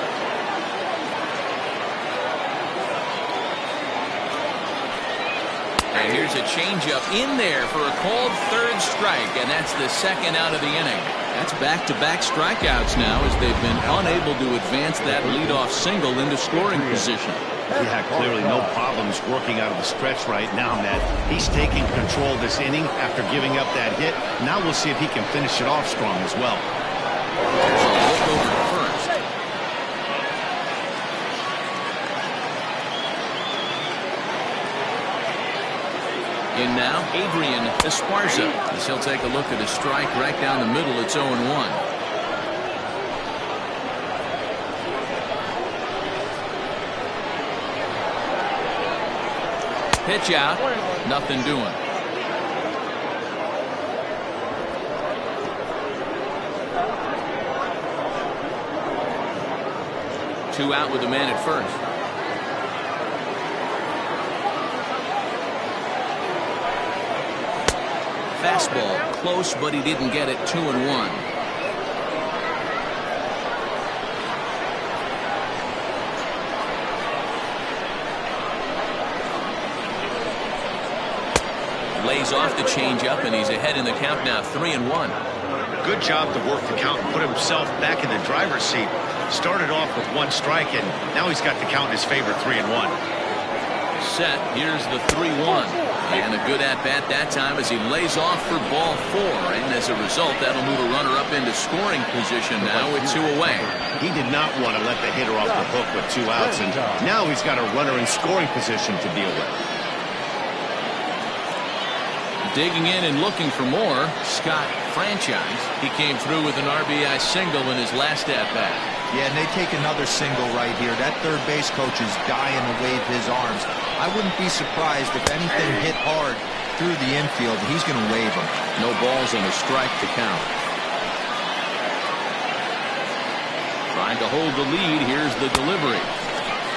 And here's a changeup in there for a called third strike, and that's the second out of the inning. That's back-to-back strikeouts now as they've been unable to advance that leadoff single into scoring position. Yeah, clearly no problems working out of the stretch right now, Ned. He's taking control this inning after giving up that hit. Now we'll see if he can finish it off strong as well. There's a look over to first. In now, Adrian Esparza, as he'll take a look at a strike right down the middle. It's 0-1. Pitch out, nothing doing. Two out with a man at first. Fastball close, but he didn't get it. 2-1. Lays off the changeup, and he's ahead in the count now. 3-1. Good job to work the count and put himself back in the driver's seat. Started off with one strike, and now he's got the count in his favor. 3-1. Set. Here's the 3-1. And a good at-bat that time as he lays off for ball 4. And as a result, that'll move a runner up into scoring position now with 2 away. He did not want to let the hitter off the hook with 2 outs, and now he's got a runner in scoring position to deal with. Digging in and looking for more, Scott Franchise. He came through with an RBI single in his last at-bat. Yeah, and they take another single right here. That third base coach is dying to wave his arms. I wouldn't be surprised if anything hit hard through the infield. He's going to wave them. No balls and a strike to count. Trying to hold the lead. Here's the delivery.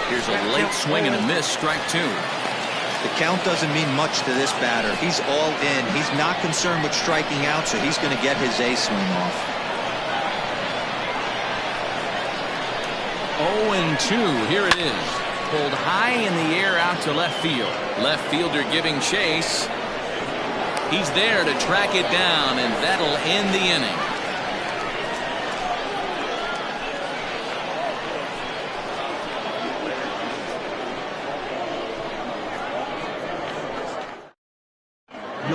Here's a late swing and a miss. Strike 2. The count doesn't mean much to this batter. He's all in. He's not concerned with striking out, so he's going to get his A swing off. 0-2. Here it is. Pulled high in the air out to left field. Left fielder giving chase. He's there to track it down, and that'll end the inning.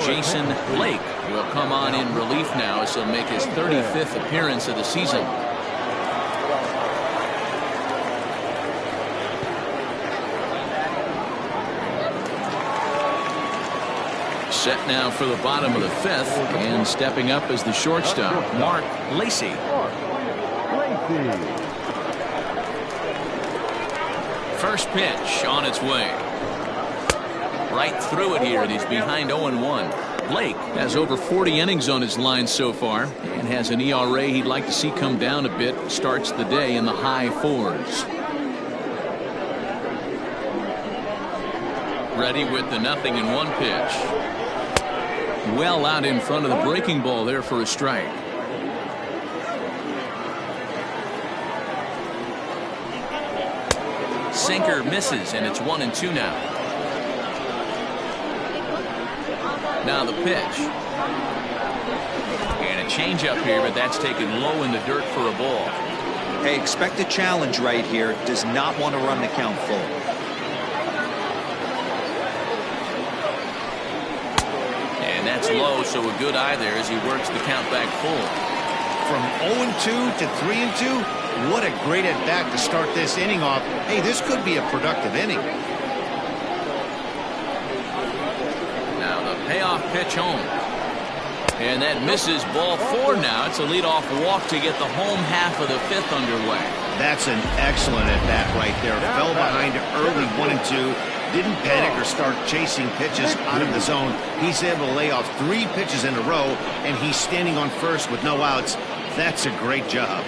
Jason Blake will come on in relief now as he'll make his 35th appearance of the season. Set now for the bottom of the 5th, and stepping up as the shortstop, Mark Lacy. First pitch on its way. Right through it here, and he's behind 0-1. Blake has over 40 innings on his line so far and has an ERA he'd like to see come down a bit. Starts the day in the high 4s. Ready with the 0-1 pitch. Well out in front of the breaking ball there for a strike. Sinker misses, and it's 1-2 now. Now the pitch. And a changeup here, but that's taken low in the dirt for a ball. Hey, expect a challenge right here. Does not want to run the count full. And that's low, so a good eye there as he works the count back full. From 0-2 to 3-2, what a great at-bat to start this inning off. Hey, this could be a productive inning. Payoff pitch home. And that misses. Ball 4 now. It's a leadoff walk to get the home half of the 5th underway. That's an excellent at-bat right there. Fell behind early 1-2. Didn't panic or start chasing pitches out of the zone. He's able to lay off 3 pitches in a row, and he's standing on first with no outs. That's a great job.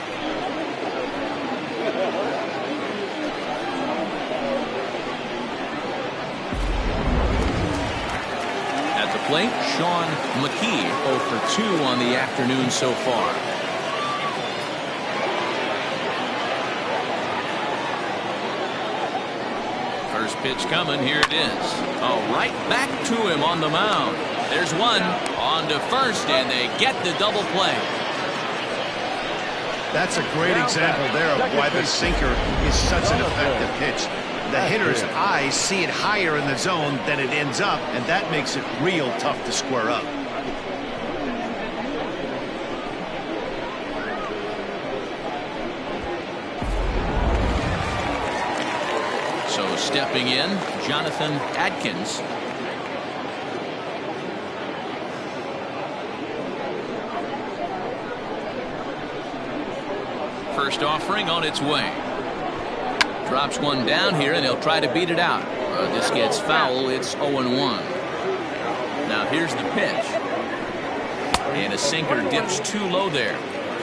Plate, Sean McKee, 0 for 2 on the afternoon so far. First pitch coming. Here it is. Oh, right back to him on the mound. There's one on to first, and they get the double play. That's a great example there of why the sinker is such an effective pitch. The hitter's eyes see it higher in the zone than it ends up, and that makes it real tough to square up. So stepping in, Jonathan Adkins. First offering on its way. Drops one down here, and he'll try to beat it out. This gets foul. It's 0-1. Now here's the pitch. And a sinker dips too low there.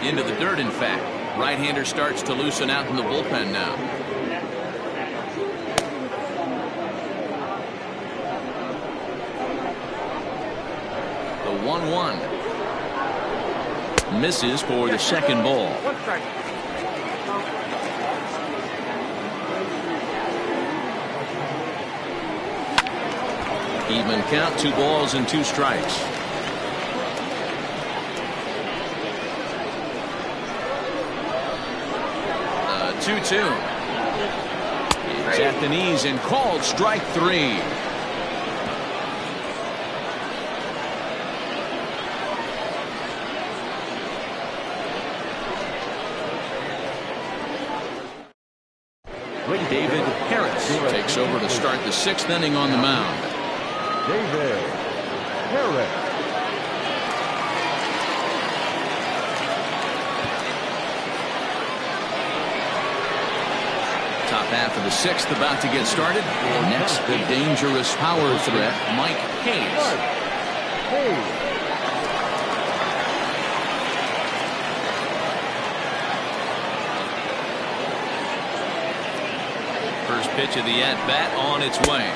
Into the dirt, in fact. Right-hander starts to loosen out in the bullpen now. The 1-1. Misses for the second ball. Even count, 2 balls and 2 strikes. 2-2. He's at the knees and called strike 3. David Harris takes over to start the 6th inning on the mound. David Harris. Top half of the 6th about to get started. Next, the dangerous power threat, Mike Hayes. First pitch of the at-bat on its way.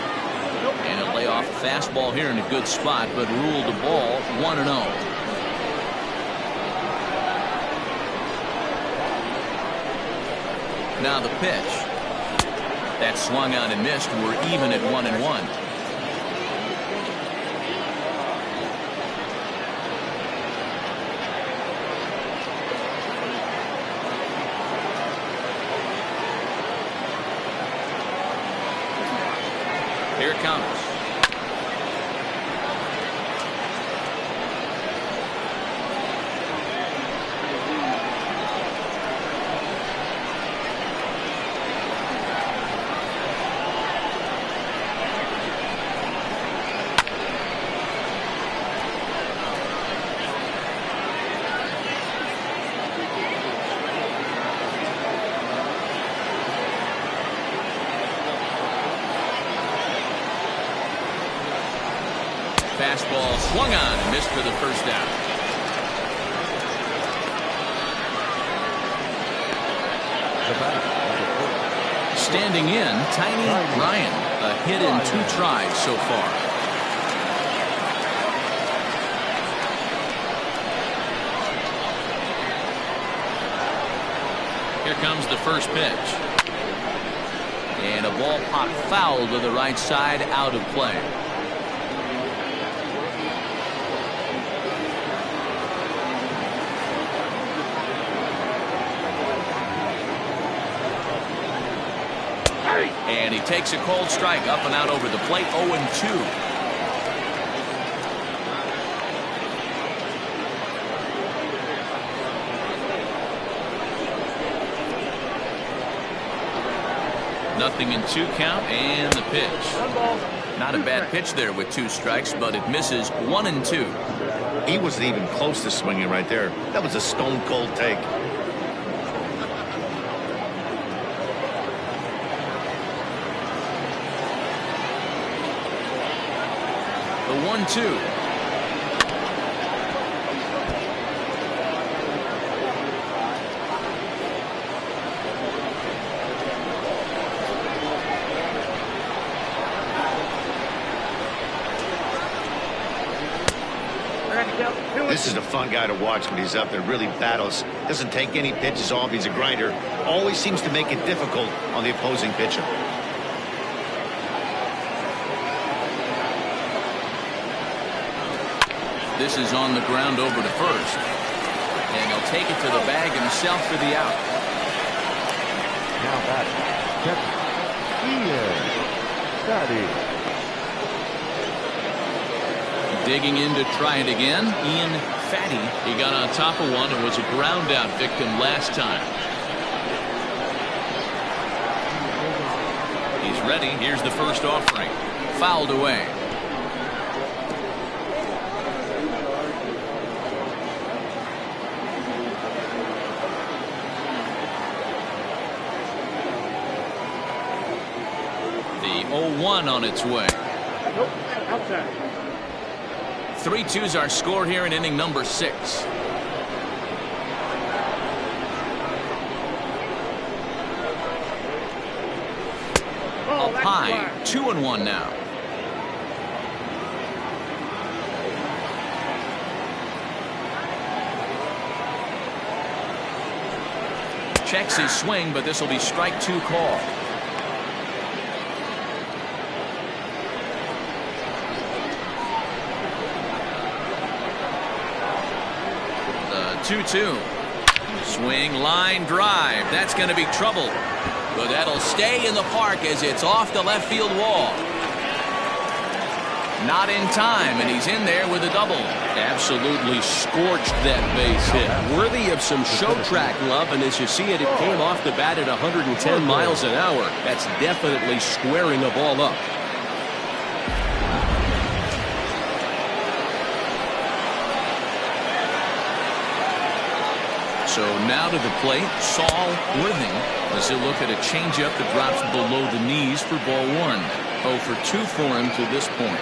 And he'll lay off a fastball here in a good spot, but ruled the ball 1-0. Now the pitch. That swung out and missed. We're even at 1-1. Here it comes. Fastball swung on and missed for the first out. Standing in, Tiny Ryan. A hit in 2 tries so far. Here comes the first pitch. And a ball popped foul to the right side, out of play. And he takes a cold strike up and out over the plate. 0-2. Nothing in 2 count, and the pitch. Not a bad pitch there with 2 strikes, but it misses 1-2. He wasn't even close to swinging right there. That was a stone cold take. The 1-2. This is a fun guy to watch when he's up there. Really battles. Doesn't take any pitches off. He's a grinder. Always seems to make it difficult on the opposing pitcher. This is on the ground over to first. And he'll take it to the bag himself for the out. Now back. Catcher. Ian Fatty. Digging in to try it again. Ian Fatty. He got on top of one and was a ground out victim last time. He's ready. Here's the first offering. Fouled away. The 0-1 on its way. Nope, outside. 3-2's our score here in inning number 6. Up high, 2-1 now. Checks his swing, but this will be strike 2 call. The 2-2. Swing, line, drive. That's going to be trouble. But that'll stay in the park as it's off the left field wall. Not in time, and he's in there with a double. Absolutely scorched that base hit. Worthy of some show track love, and as you see it, it came off the bat at 110 miles an hour. That's definitely squaring a ball up. So now to the plate, Saul Worthing as he'll look at a changeup that drops below the knees for ball 1. 0 for 2 for him to this point.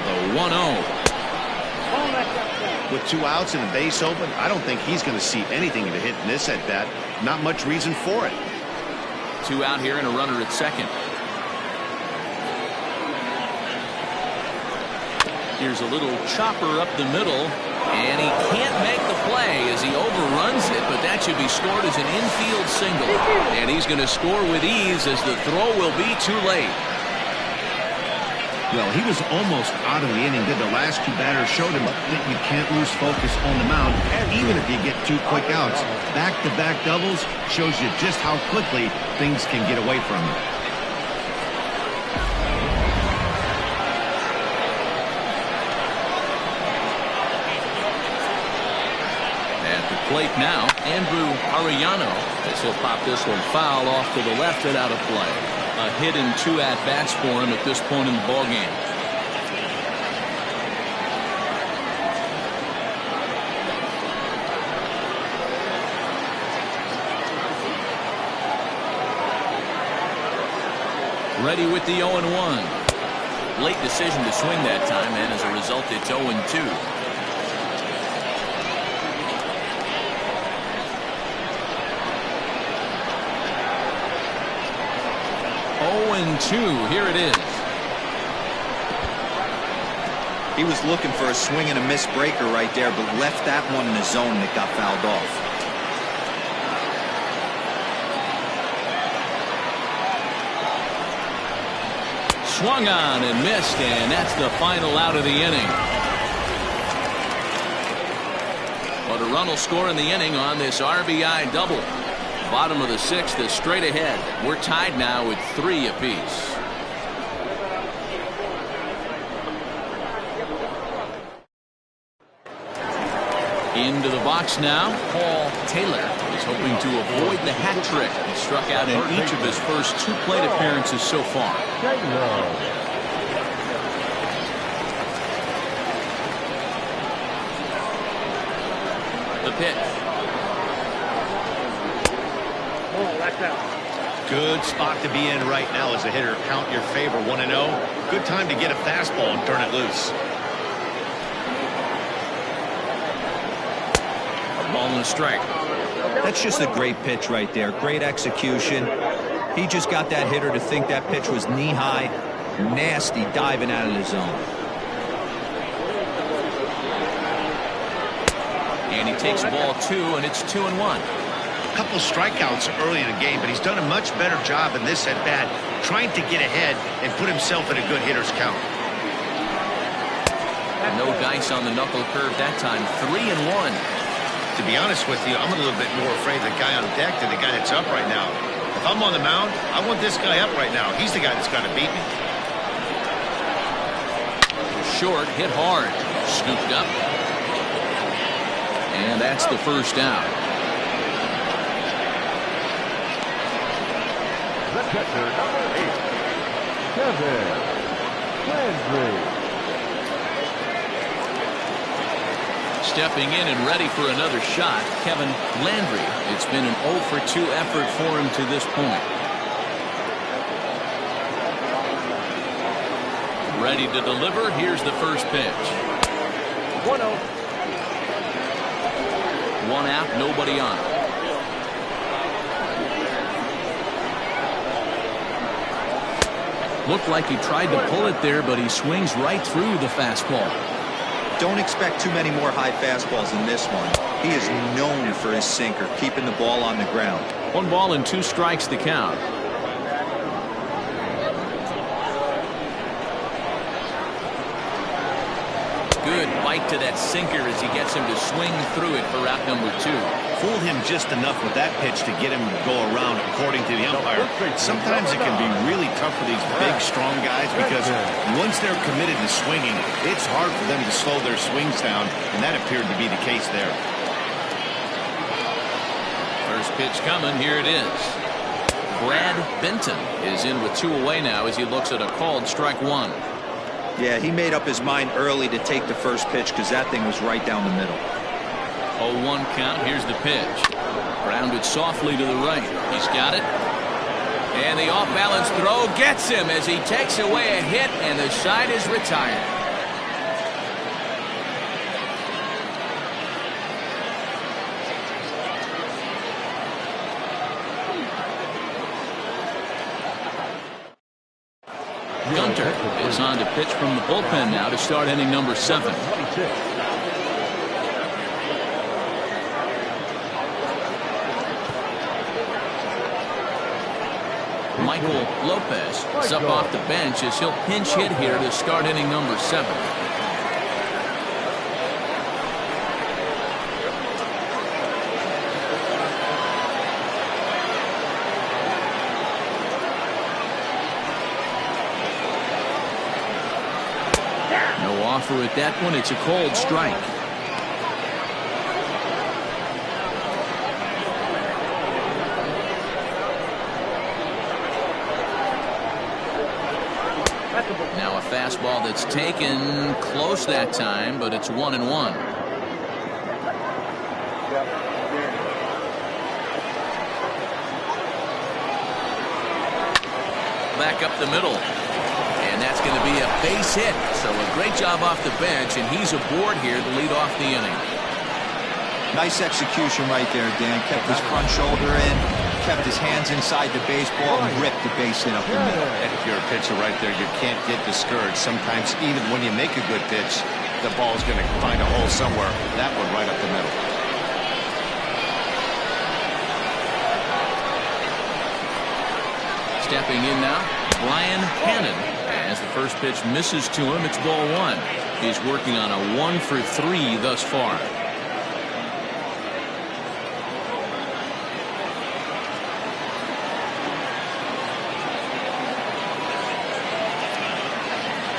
The 1-0. With 2 outs and a base open, I don't think he's going to see anything to hit in this at bat. Not much reason for it. 2 out here and a runner at second. Here's a little chopper up the middle, and he can't make the play as he overruns it, but that should be scored as an infield single. And he's going to score with ease as the throw will be too late. Well, he was almost out of the inning. Did the last 2 batters showed him that you can't lose focus on the mound, even if you get 2 quick outs. Back-to-back doubles shows you just how quickly things can get away from you. Plate now, Andrew Arellano as he'll pop this one foul off to the left and out of play. A hit and 2 at-bats for him at this point in the ballgame. Ready with the 0-1. Late decision to swing that time, and as a result it's 0-2. 0-2. Here it is. He was looking for a swing and a miss breaker right there, but left that one in the zone that got fouled off. Swung on and missed, and that's the final out of the inning. But a run will score in the inning on this RBI double. Bottom of the 6th is straight ahead. We're tied now with 3 apiece. Into the box now, Paul Taylor is hoping to avoid the hat trick. He struck out in each of his first 2 plate appearances so far. The pitch. Good spot to be in right now as a hitter. Count your favor 1-0. Good time to get a fastball and turn it loose. A ball and a strike. That's just a great pitch right there. Great execution. He just got that hitter to think that pitch was knee high. Nasty diving out of the zone. And he takes ball 2, and it's 2-1. couple strikeouts early in the game, but he's done a much better job in this at-bat trying to get ahead and put himself in a good hitter's count. No dice on the knuckle curve that time. 3-1. To be honest with you, I'm a little bit more afraid of the guy on deck than the guy that's up right now. If I'm on the mound, I want this guy up right now. He's the guy that's got to beat me. Short, hit hard. Scooped up. And that's the first out. The catcher, number 8, Kevin Landry. Stepping in and ready for another shot, Kevin Landry. It's been an 0-for-2 effort for him to this point. Ready to deliver. Here's the first pitch. 1-0. One out, nobody on. Looked like he tried to pull it there, but he swings right through the fastball. Don't expect too many more high fastballs in this one. He is known for his sinker, keeping the ball on the ground. 1 ball and 2 strikes to count. Good bite to that sinker as he gets him to swing through it for out number 2. Fooled him just enough with that pitch to get him to go around, according to the umpire. Sometimes it can be really tough for these big, strong guys because once they're committed to swinging, it's hard for them to slow their swings down, and that appeared to be the case there. First pitch coming. Here it is. Brad Benton is in with 2 away now as he looks at a called strike 1. Yeah, he made up his mind early to take the first pitch because that thing was right down the middle. 0-1 count. Here's the pitch. Grounded softly to the right. He's got it. And the off-balance throw gets him as he takes away a hit, and the side is retired. Gunter is on to pitch from the bullpen now to start inning number 7. Michael Lopez is up off the bench as he'll pinch hit here to start inning number 7. No offer at that one. It's a cold strike. Now a fastball that's taken close that time, but it's 1-1. Back up the middle. And that's going to be a base hit. So a great job off the bench, and he's aboard here to lead off the inning. Nice execution right there, Dan. Kept his front shoulder in, kept his hands inside the baseball, and ripped the base hit up the middle. And if you're a pitcher right there, you can't get discouraged. Sometimes even when you make a good pitch, the ball's going to find a hole somewhere. That one right up the middle. Stepping in now, Brian Hannon. As the first pitch misses to him, it's ball 1. He's working on a 1-for-3 thus far.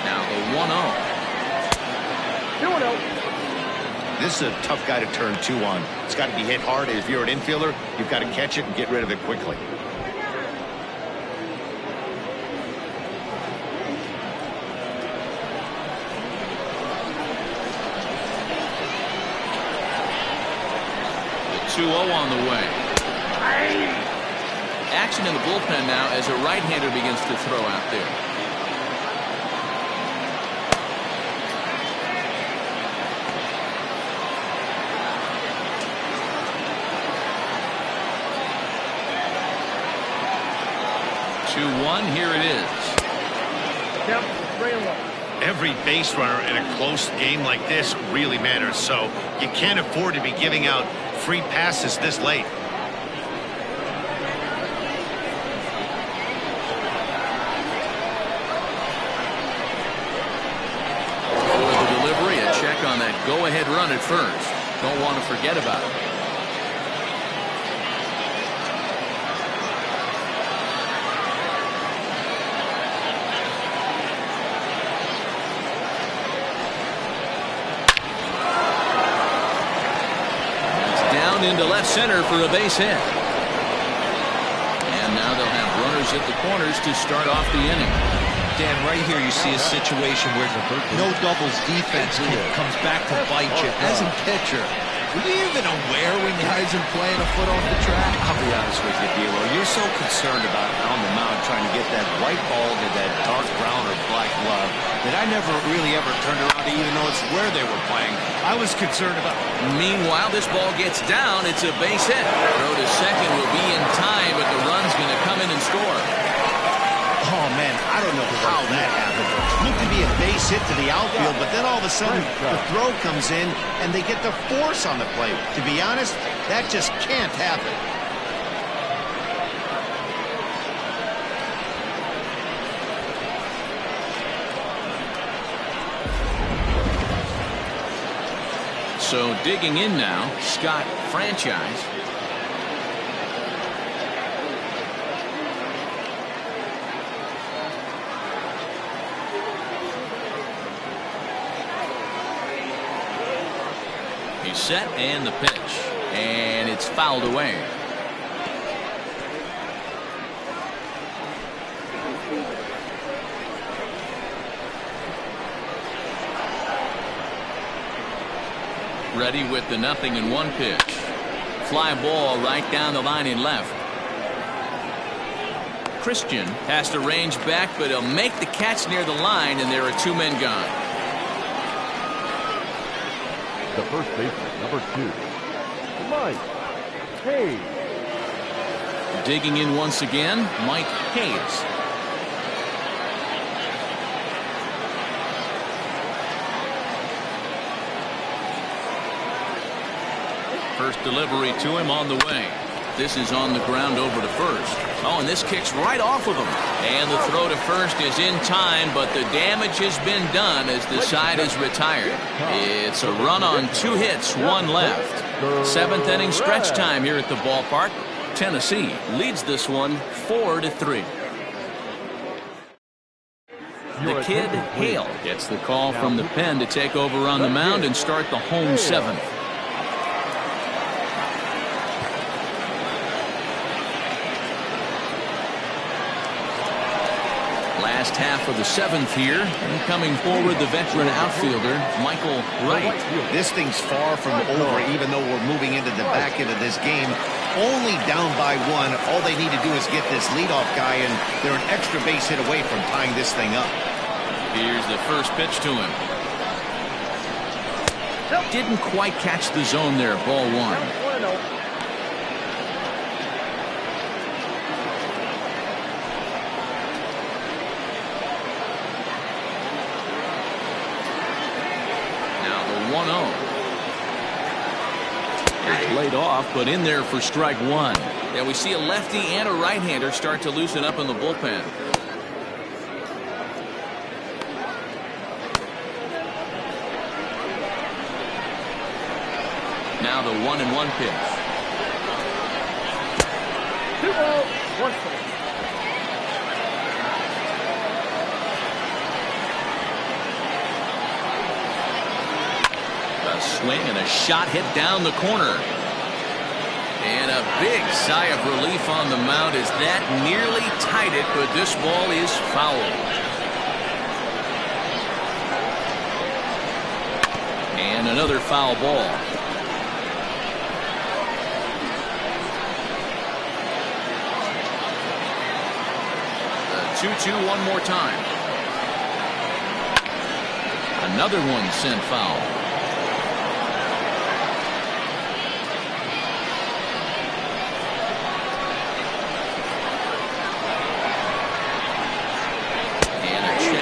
Now the 1-0. 2-0. This is a tough guy to turn 2 on. It's got to be hit hard. If you're an infielder, you've got to catch it and get rid of it quickly. The 2-0 on the way. Action in the bullpen now as a right-hander begins to throw out there. Here it is. Count 3-1. Every base runner in a close game like this really matters, so you can't afford to be giving out free passes this late. go-ahead run at first. Don't want to forget about it. Into left center for a base hit. And now they'll have runners at the corners to start off the inning. Dan, right here you see a situation where no doubles defense comes back to bite you. As a pitcher, were you even aware when guys are playing a foot off the track? I'll be honest with you, D'Lo. You're so concerned about on the mound trying to get that right ball to that dark brown or black glove that I never really ever turned around to even notice where they were playing. I was concerned about. Meanwhile, this ball gets down. It's a base hit. Throw to second will be in time, but the run's going to come in and score. Oh, man, I don't know how that happened. Looked to be a base hit to the outfield, but then all of a sudden the throw comes in and they get the force on the plate. To be honest, that just can't happen. So digging in now, Scott Franchise. He's set and the pitch, and it's fouled away. Ready with the 0-1 pitch. Fly ball right down the line in left. Christian has to range back, but he'll make the catch near the line, and there are two men gone. The first baseman, number 2, Mike Hayes. Digging in once again, Mike Hayes. First delivery to him on the way. This is on the ground over to first. Oh, and this kicks right off of him. And the throw to first is in time, but the damage has been done as the side is retired. It's a run on 2 hits, 1 left. 7th inning stretch time here at the ballpark. Tennessee leads this one 4-3. The kid, Hale, gets the call from the pen to take over on the mound and start the home 7th. Last half of the 7th here, and coming forward the veteran outfielder Michael Wright. This thing's far from over, even though we're moving into the back end of this game. Only down by 1. All they need to do is get this leadoff guy, and they're an extra base hit away from tying this thing up. Here's the first pitch to him. Didn't quite catch the zone there. Ball 1. Laid off, but in there for strike 1. Yeah, we see a lefty and a right-hander start to loosen up in the bullpen. Now the 1-1 pitch. 2 balls, 1 strike. A swing and a shot hit down the corner. And a big sigh of relief on the mound as that nearly tied it, but this ball is fouled. And another foul ball. The 2-2 one more time. Another one sent foul.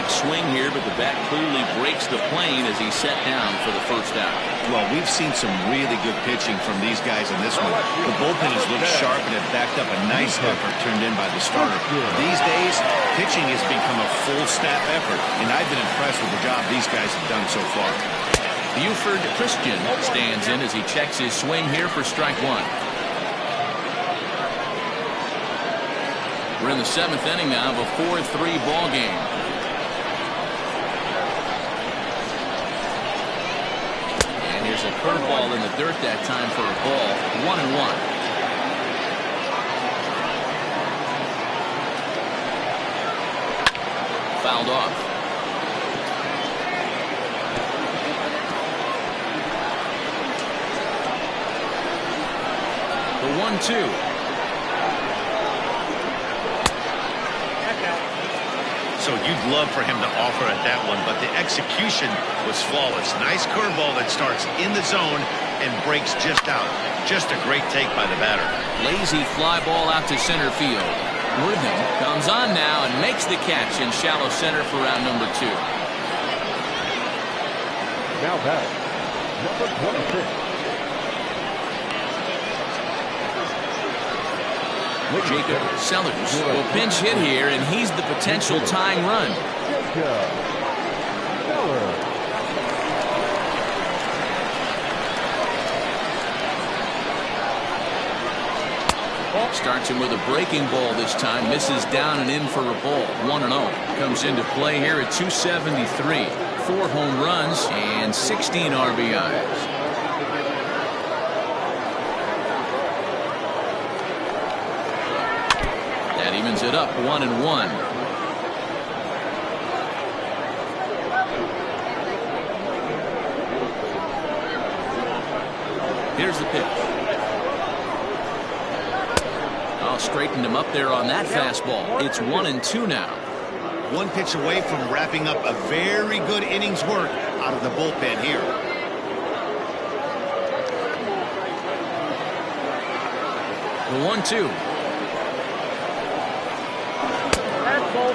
Swing here, but the bat clearly breaks the plane as he's set down for the first out. Well, we've seen some really good pitching from these guys in this one. The bullpen has looked sharp and have backed up a nice effort turned in by the starter. These days, pitching has become a full staff effort, and I've been impressed with the job these guys have done so far. Buford Christian stands in as he checks his swing here for strike one. We're in the 7th inning now of a 4-3 ball game. And here's a curveball in the dirt that time for a ball. 1-1. Fouled off. The 1-2. So you'd love for him to offer at that one, but the execution was flawless. Nice curveball that starts in the zone and breaks just out. Just a great take by the batter. Lazy fly ball out to center field. Worthing comes on now and makes the catch in shallow center for round number 2. Now batting, number 26. Jacob Sellers will pinch hit here, and he's the potential tying run. Jacob Sellers. Starts him with a breaking ball this time. Misses down and in for a ball. 1-0. Comes into play here at 273. 4 home runs and 16 RBIs. That evens it up 1-1. Here's the pitch. Straightened him up there on that fastball. It's 1-2 now. One pitch away from wrapping up a very good innings work out of the bullpen here. The 1-2. That's ball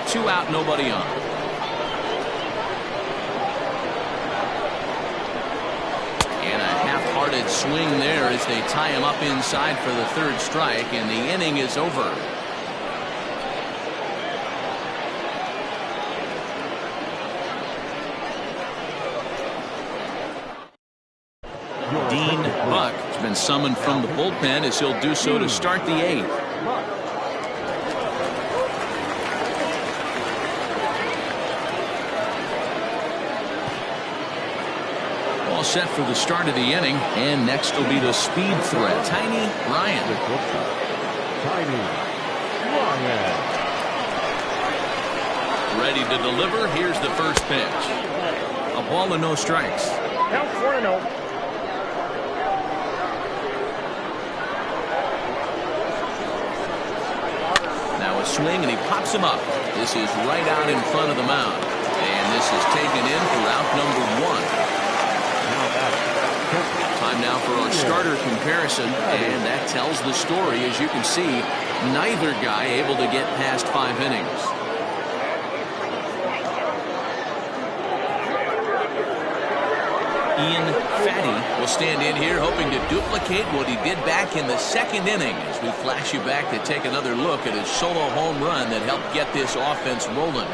2 out, nobody on. Half-hearted swing there as they tie him up inside for the 3rd strike, and the inning is over. Dean Buck has been summoned from the bullpen as he'll do so to start the 8th. Set for the start of the inning, and next will be the speed threat, Tiny Ryan. Tiny Ryan. Ready to deliver. Here's the first pitch. A ball and no strikes. Count 4-0. Now a swing, and he pops him up. This is right out in front of the mound, and this is taken in for out number 1. Time now for our starter comparison, and that tells the story. As you can see, neither guy able to get past 5 innings. Ian Fatty will stand in here hoping to duplicate what he did back in the 2nd inning as we flash you back to take another look at his solo home run that helped get this offense rolling.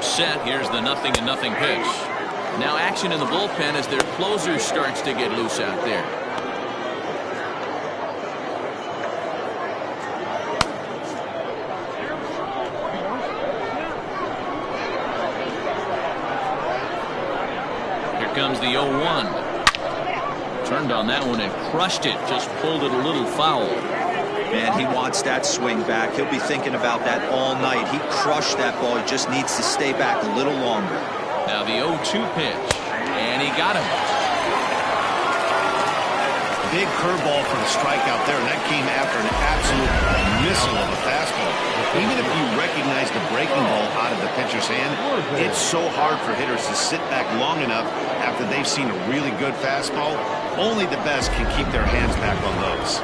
Set. Here's the 0-0 pitch. Now action in the bullpen as their closer starts to get loose out there. Here comes the 0-1. Turned on that one and crushed it. Just pulled it a little foul. Man, he wants that swing back. He'll be thinking about that all night. He crushed that ball. He just needs to stay back a little longer. Now the 0-2 pitch, and he got him. Big curveball for the strikeout there, and that came after an absolute missile of a fastball. Even if you recognize the breaking ball out of the pitcher's hand, it's so hard for hitters to sit back long enough after they've seen a really good fastball. Only the best can keep their hands back on those.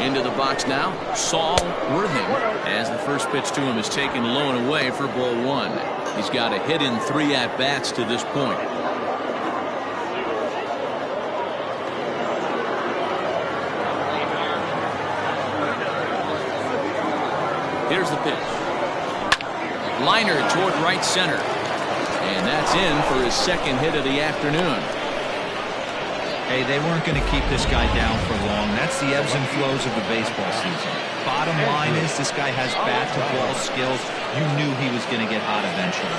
Into the box now, Saul Worthing, as the first pitch to him is taken low and away for ball one. He's got a hit in 3 at-bats to this point. Here's the pitch. Liner toward right center. And that's in for his second hit of the afternoon. Hey, they weren't going to keep this guy down for long. That's the ebbs and flows of the baseball season. Bottom line is this guy has bat-to-ball skills. You knew he was going to get hot eventually.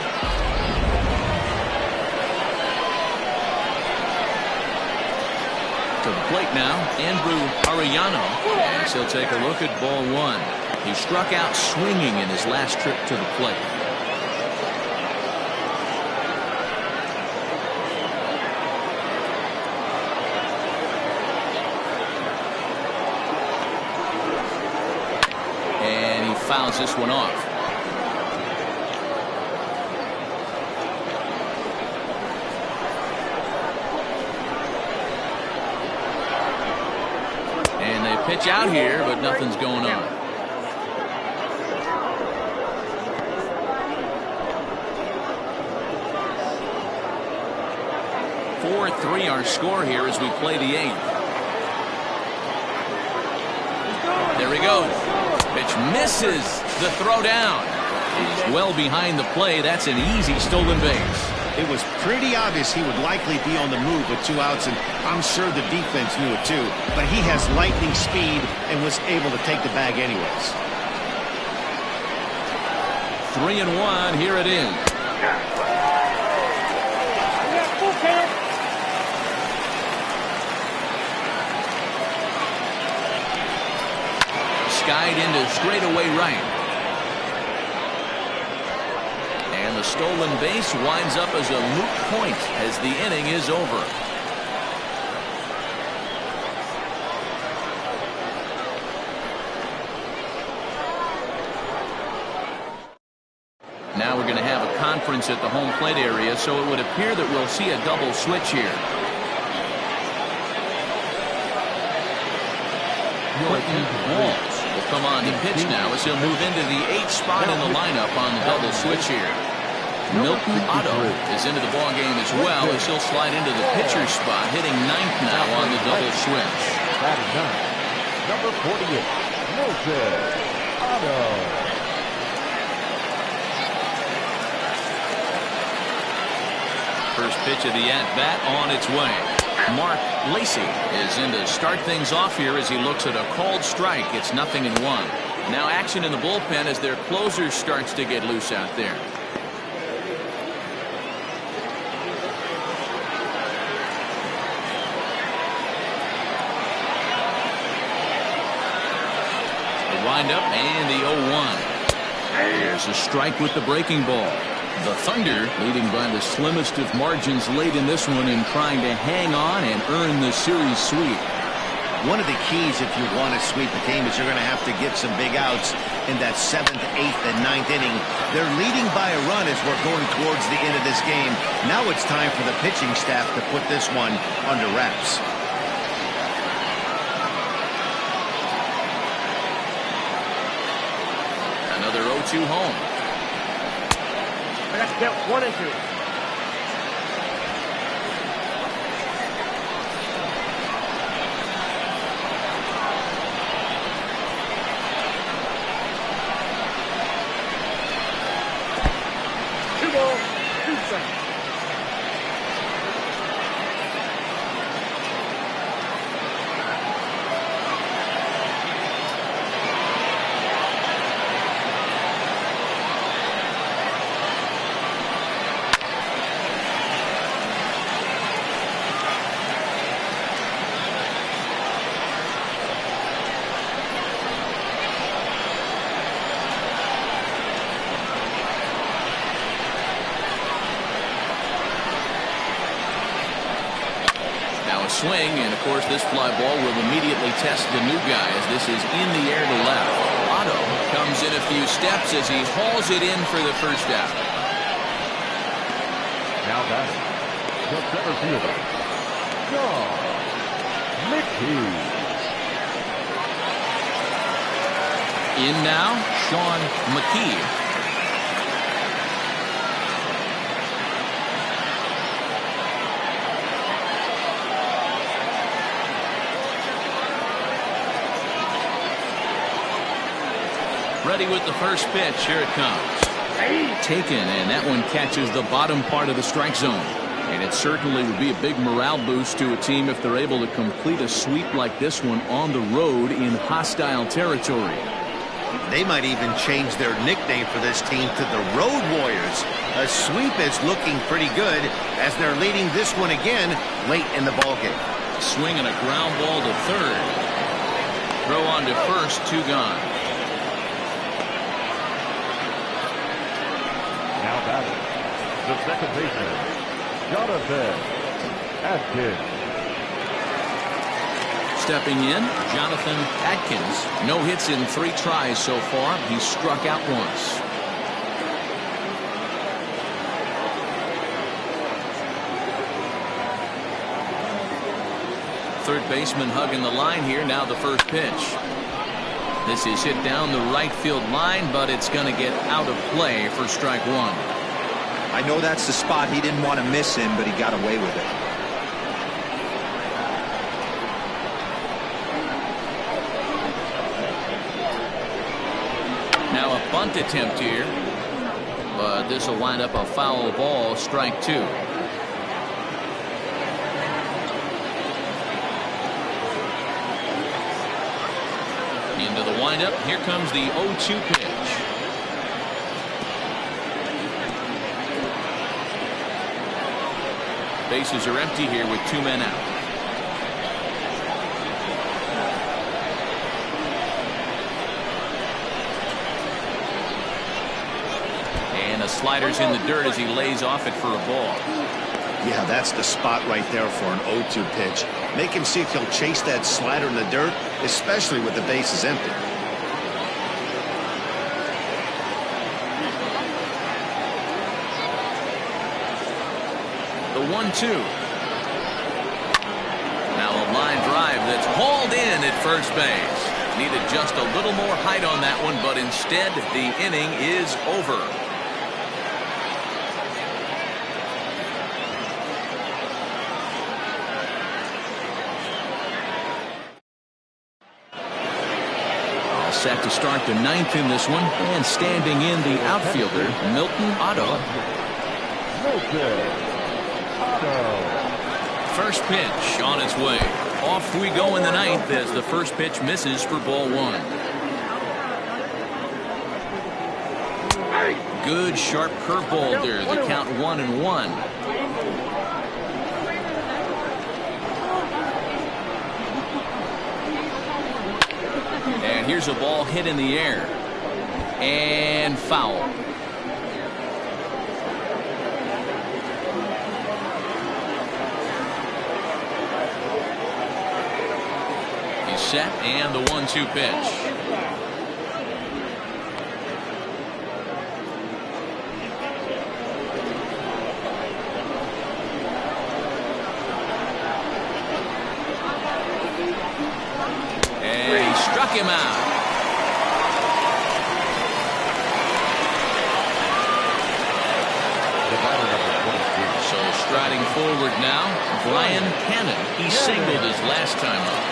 To the plate now, Andrew Arellano, as he'll take a look at ball one. He struck out swinging in his last trip to the plate. And he fouls this one off. And they pitch out here, but nothing's going on. 4-3 our score here as we play the 8th. There he goes. Pitch misses the throw down. He's well behind the play. That's an easy stolen base. It was pretty obvious he would likely be on the move with 2 outs, and I'm sure the defense knew it too. But he has lightning speed and was able to take the bag anyways. 3-1. Here it is. Skied into straightaway right. And the stolen base winds up as a moot point as the inning is over. Now we're going to have a conference at the home plate area, so it would appear that we'll see a double switch here. Quentin Walls will come on to pitch now as he'll move into the 8th spot in the lineup on the double switch here. Milton Otto is into the ballgame as well as he'll slide into the pitcher's spot, hitting 9th now on the double switch. Batting 9, number 48, Milton Otto. First pitch of the at-bat on its way. Mark Lacey is in to start things off here as he looks at a called strike. It's 0-1. Now action in the bullpen as their closer starts to get loose out there. The windup and the 0-1. There's a strike with the breaking ball. The Thunder leading by the slimmest of margins late in this one and trying to hang on and earn the series sweep. One of the keys if you want to sweep the game is you're going to have to get some big outs in that 7th, 8th, and 9th inning. They're leading by a run as we're going towards the end of this game. Now it's time for the pitching staff to put this one under wraps. Another 0-2 home. Let's get 1 and 2. Swing, and of course this fly ball will immediately test the new guy as this is in the air to left. Otto comes in a few steps as he hauls it in for the first out. Now batting, the center fielder, John Mickey. In now, Sean McKee. Ready with the first pitch. Here it comes. Taken, and that one catches the bottom part of the strike zone. And it certainly would be a big morale boost to a team if they're able to complete a sweep like this one on the road in hostile territory. They might even change their nickname for this team to the Road Warriors. A sweep is looking pretty good as they're leading this one again late in the ballgame. Swinging a ground ball to third. Throw on to first, 2 gone. Now batting, the second baseman, Jonathan Atkins. Stepping in, Jonathan Atkins. No hits in 3 tries so far. He struck out once. Third baseman hugging the line here. Now the first pitch. This is hit down the right field line, but it's going to get out of play for strike 1. I know that's the spot he didn't want to miss in, but he got away with it. Now a bunt attempt here, but this will wind up a foul ball, strike 2. Into the windup. Here comes the 0-2 pitch. Bases are empty here with 2 men out. And the slider's in the dirt as he lays off it for a ball. Yeah, that's the spot right there for an 0-2 pitch. Make him see if he'll chase that slider in the dirt, especially with the bases empty. The 1-2. Now a line drive that's hauled in at first base. Needed just a little more height on that one, but instead the inning is over. Set to start the 9th in this one, and standing in the outfielder, Milton Otto. First pitch on its way. Off we go in the 9th as the first pitch misses for ball 1. Good sharp curveball there. The count 1-1. And here's a ball hit in the air. And foul. He's set, and the 1-2 pitch. And he struck him out. So striding forward now, Brian Cannon. He singled his last time up.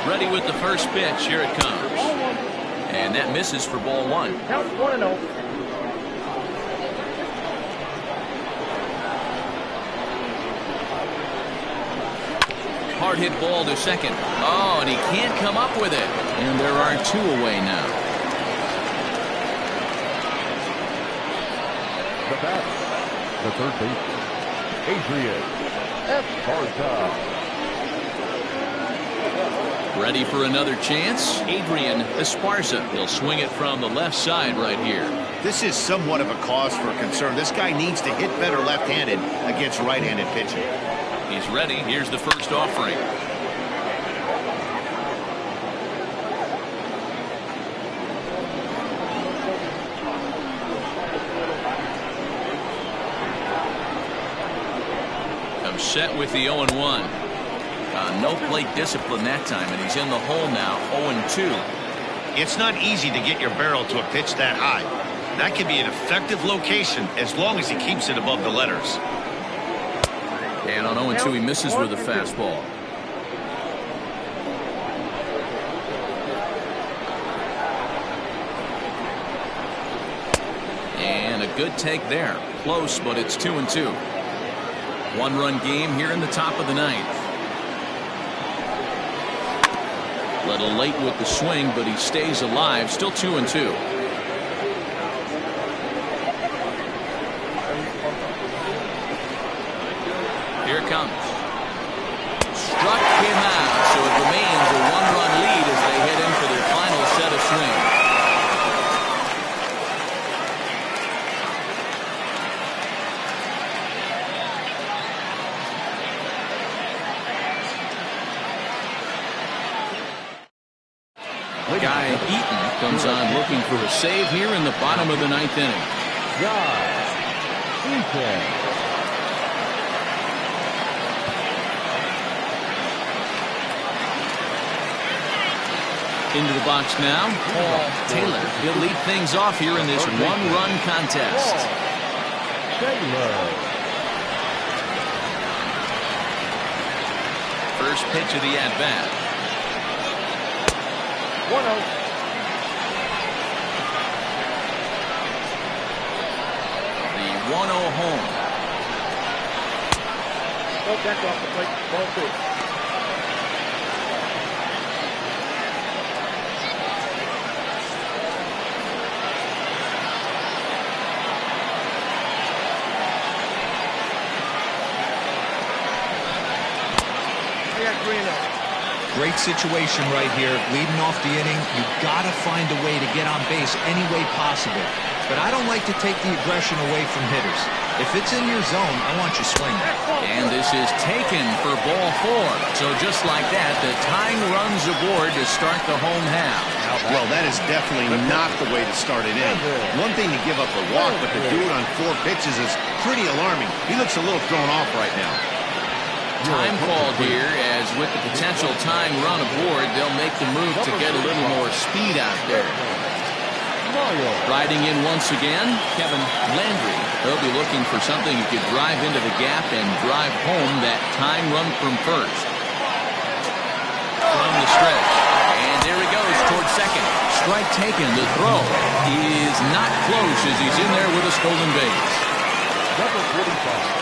Ready with the first pitch. Here it comes. And that misses for ball 1. Count 1-0. Hard hit ball to second. Oh, and he can't come up with it. And there are 2 away now. The bat, the third baseman, Adrian Esparza. Ready for another chance. Adrian Esparza. He'll swing it from the left side right here. This is somewhat of a cause for concern. This guy needs to hit better left-handed against right-handed pitching. He's ready. Here's the first offering. set with the 0-1. No plate discipline that time, and he's in the hole now, 0-2. It's not easy to get your barrel to a pitch that high. That can be an effective location as long as he keeps it above the letters. And on 0-2, he misses with a fastball. And a good take there. Close, but it's 2-2. One-run game here in the top of the ninth. Little late with the swing, but he stays alive. Still 2-2. Here it comes. Struck him out, so it remains a one-run lead as they head in for their final set of swings. Guy Eaton comes on looking for a save here in the bottom of the ninth inning. Guy Eaton. Into the box now, Paul Taylor. He'll lead things off here in this one-run contest. Taylor. First pitch of the at-bat. 1-0. The 1-0 home. Go back off the plate. Ball 2. I got 3-0. Great situation right here. Leading off the inning, you've got to find a way to get on base any way possible. But I don't like to take the aggression away from hitters. If it's in your zone, I want you swinging. And this is taken for ball 4. So just like that, the tying runs aboard to start the home half. Well, that is definitely not the way to start it in. One thing to give up a walk, but to do it on 4 pitches is pretty alarming. He looks a little thrown off right now. Time called here, as with the potential tying run aboard, they'll make the move to get a little more speed out there. Riding in once again, Kevin Landry. They'll be looking for something who could drive into the gap and drive home that tying run from first. From the stretch. And there he goes towards second. Strike taken. The throw is not close as he's in there with a stolen base. Number 45.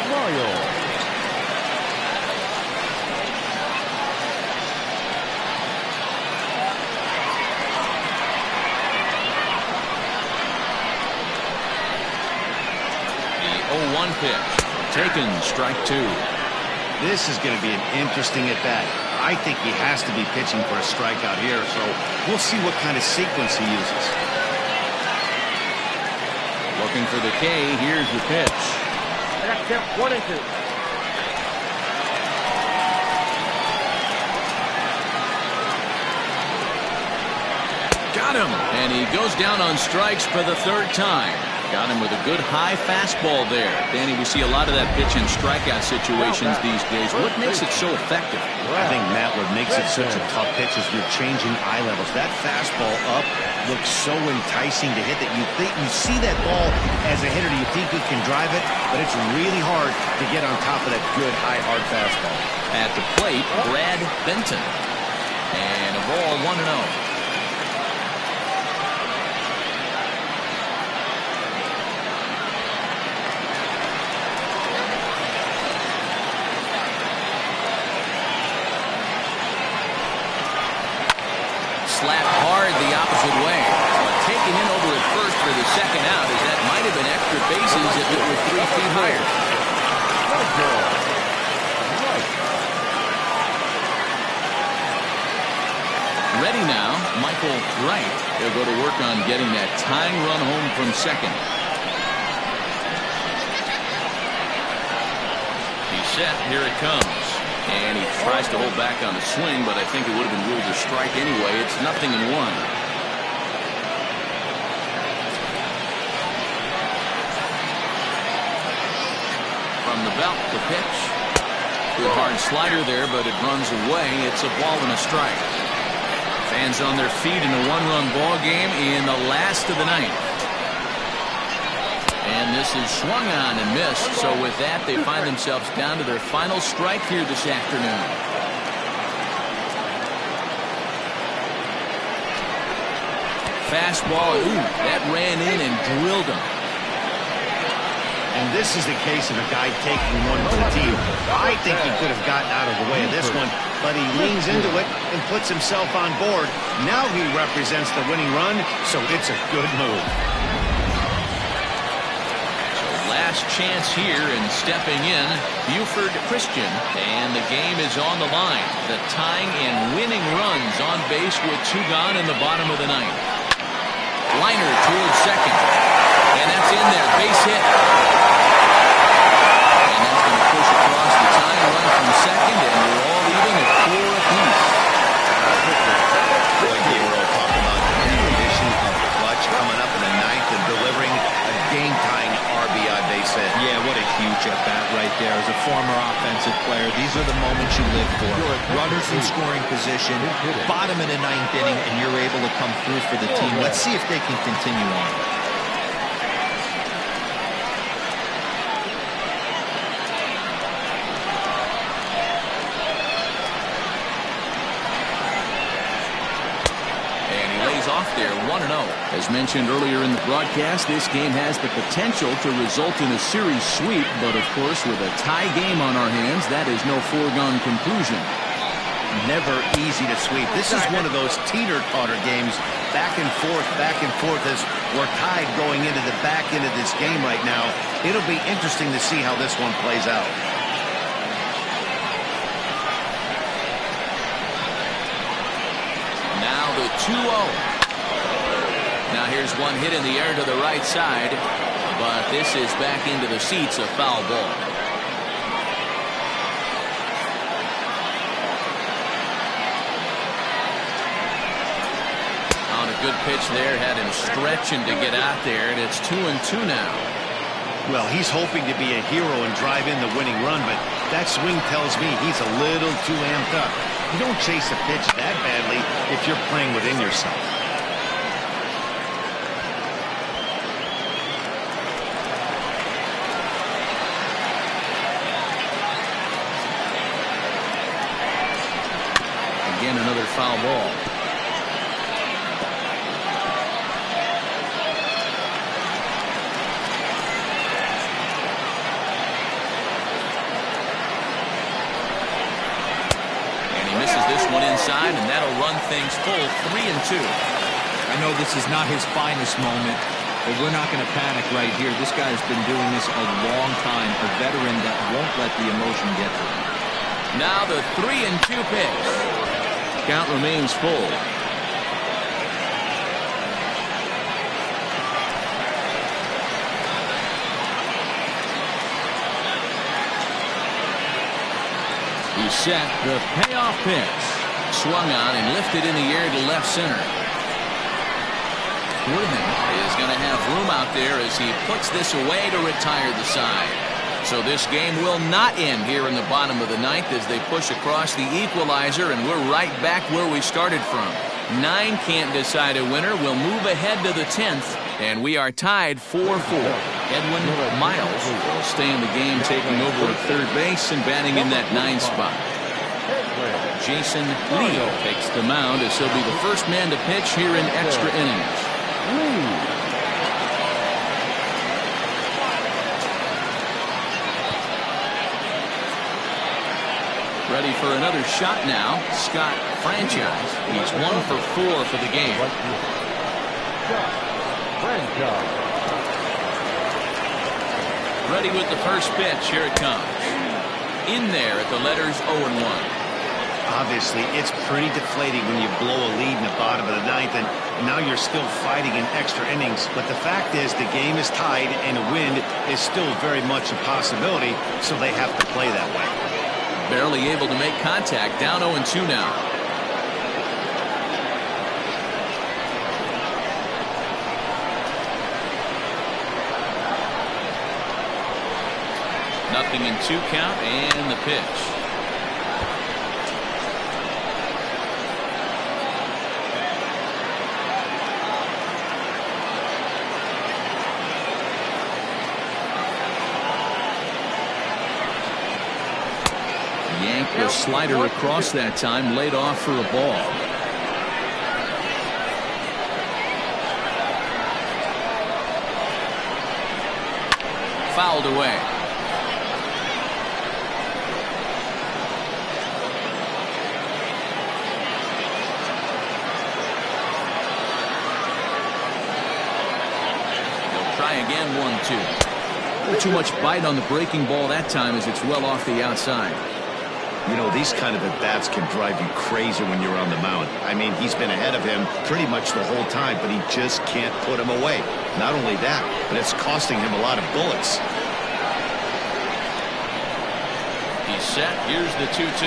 Mario. The 0-1 pitch. Taken, strike 2. This is going to be an interesting at-bat. I think he has to be pitching for a strikeout here, so we'll see what kind of sequence he uses. Looking for the K. Here's the pitch. I got count 1-2. Got him. And he goes down on strikes for the 3rd time. Got him with a good high fastball there. Danny, we see a lot of that pitch in strikeout situations these days. What makes it so effective? I think, Matt, what makes it such a tough pitch is you're changing eye levels. That fastball up looks so enticing to hit that you see that ball as a hitter, you think you can drive it, but it's really hard to get on top of that good high hard fastball. At the plate, Brad Benton. And a ball 1-0. Slapped hard the opposite way. But taken in over at first for the second out, as that might have been extra bases if it were 3 feet higher. Ready now, Michael Wright. He'll go to work on getting that tying run home from second. He's set. Here it comes. And he tries to hold back on the swing, but I think it would have been ruled a strike anyway. It's 0-1. belt. The pitch. Good hard slider there, but it runs away. It's a ball and a strike. Fans on their feet in a one-run ball game in the last of the ninth. And this is swung on and missed. So with that, they find themselves down to their final strike here this afternoon. Fastball. Ooh, that ran in and drilled him. And this is the case of a guy taking one for the team. I think he could have gotten out of the way of this one, but he leans into it and puts himself on board. Now he represents the winning run, so it's a good move. So last chance here, and stepping in, Buford Christian, and the game is on the line. The tying and winning runs on base with 2 gone in the bottom of the ninth. Liner towards second, and that's in there. Base hit. Push across the tying run from second, and we're all leaving at 4 apiece. Boy, Gabriel, talk about the definition of clutch coming up in the ninth and delivering a game-tying RBI base hit. Yeah, what a huge at-bat right there. As a former offensive player, these are the moments you live for. Runners in scoring position, bottom of the ninth inning, and you're able to come through for the team. Let's see if they can continue on. Off there 1-0. As mentioned earlier in the broadcast, this game has the potential to result in a series sweep, but of course with a tie game on our hands, that is no foregone conclusion. Never easy to sweep. This is one of those teeter-totter games, back and forth as we're tied going into the back end of this game right now. It'll be interesting to see how this one plays out. Now the 2-0. Now here's one hit in the air to the right side, but this is back into the seats, a foul ball. On a good pitch there, had him stretching to get out there, and it's 2-2 now. Well, he's hoping to be a hero and drive in the winning run, but that swing tells me he's a little too amped up. You don't chase a pitch that badly if you're playing within yourself. Again, another foul ball. And he misses this one inside, and that'll run things full 3-2. I know this is not his finest moment, but we're not going to panic right here. This guy's been doing this a long time, a veteran that won't let the emotion get to him. Now the 3-2 pitch. Count remains full. He's set. The payoff pitch. Swung on and lifted in the air to left center. Woodman is going to have room out there as he puts this away to retire the side. So this game will not end here in the bottom of the ninth as they push across the equalizer, and we're right back where we started from. 9 can't decide a winner. We'll move ahead to the 10th, and we are tied 4-4. Edwin Miles will stay in the game, taking over at third base and batting in that 9 spot. Jason Lee takes the mound as he'll be the first man to pitch here in extra innings. Ready for another shot now. Scott Franchise. He's 1 for 4 for the game. Ready with the first pitch. Here it comes. In there at the letters 0-1. Obviously, it's pretty deflating when you blow a lead in the bottom of the ninth, and now you're still fighting in extra innings. But the fact is, the game is tied, and a win is still very much a possibility, so they have to play that way. Barely able to make contact. Down 0-2 now. Looking in 2 count and the pitch. Yanked the slider across that time, laid off for a ball. Fouled away. They'll try again, 1-2. A little too much bite on the breaking ball that time as it's well off the outside. You know, these kind of at-bats can drive you crazy when you're on the mound. I mean, he's been ahead of him pretty much the whole time, but he just can't put him away. Not only that, but it's costing him a lot of bullets. He's set. Here's the 2-2.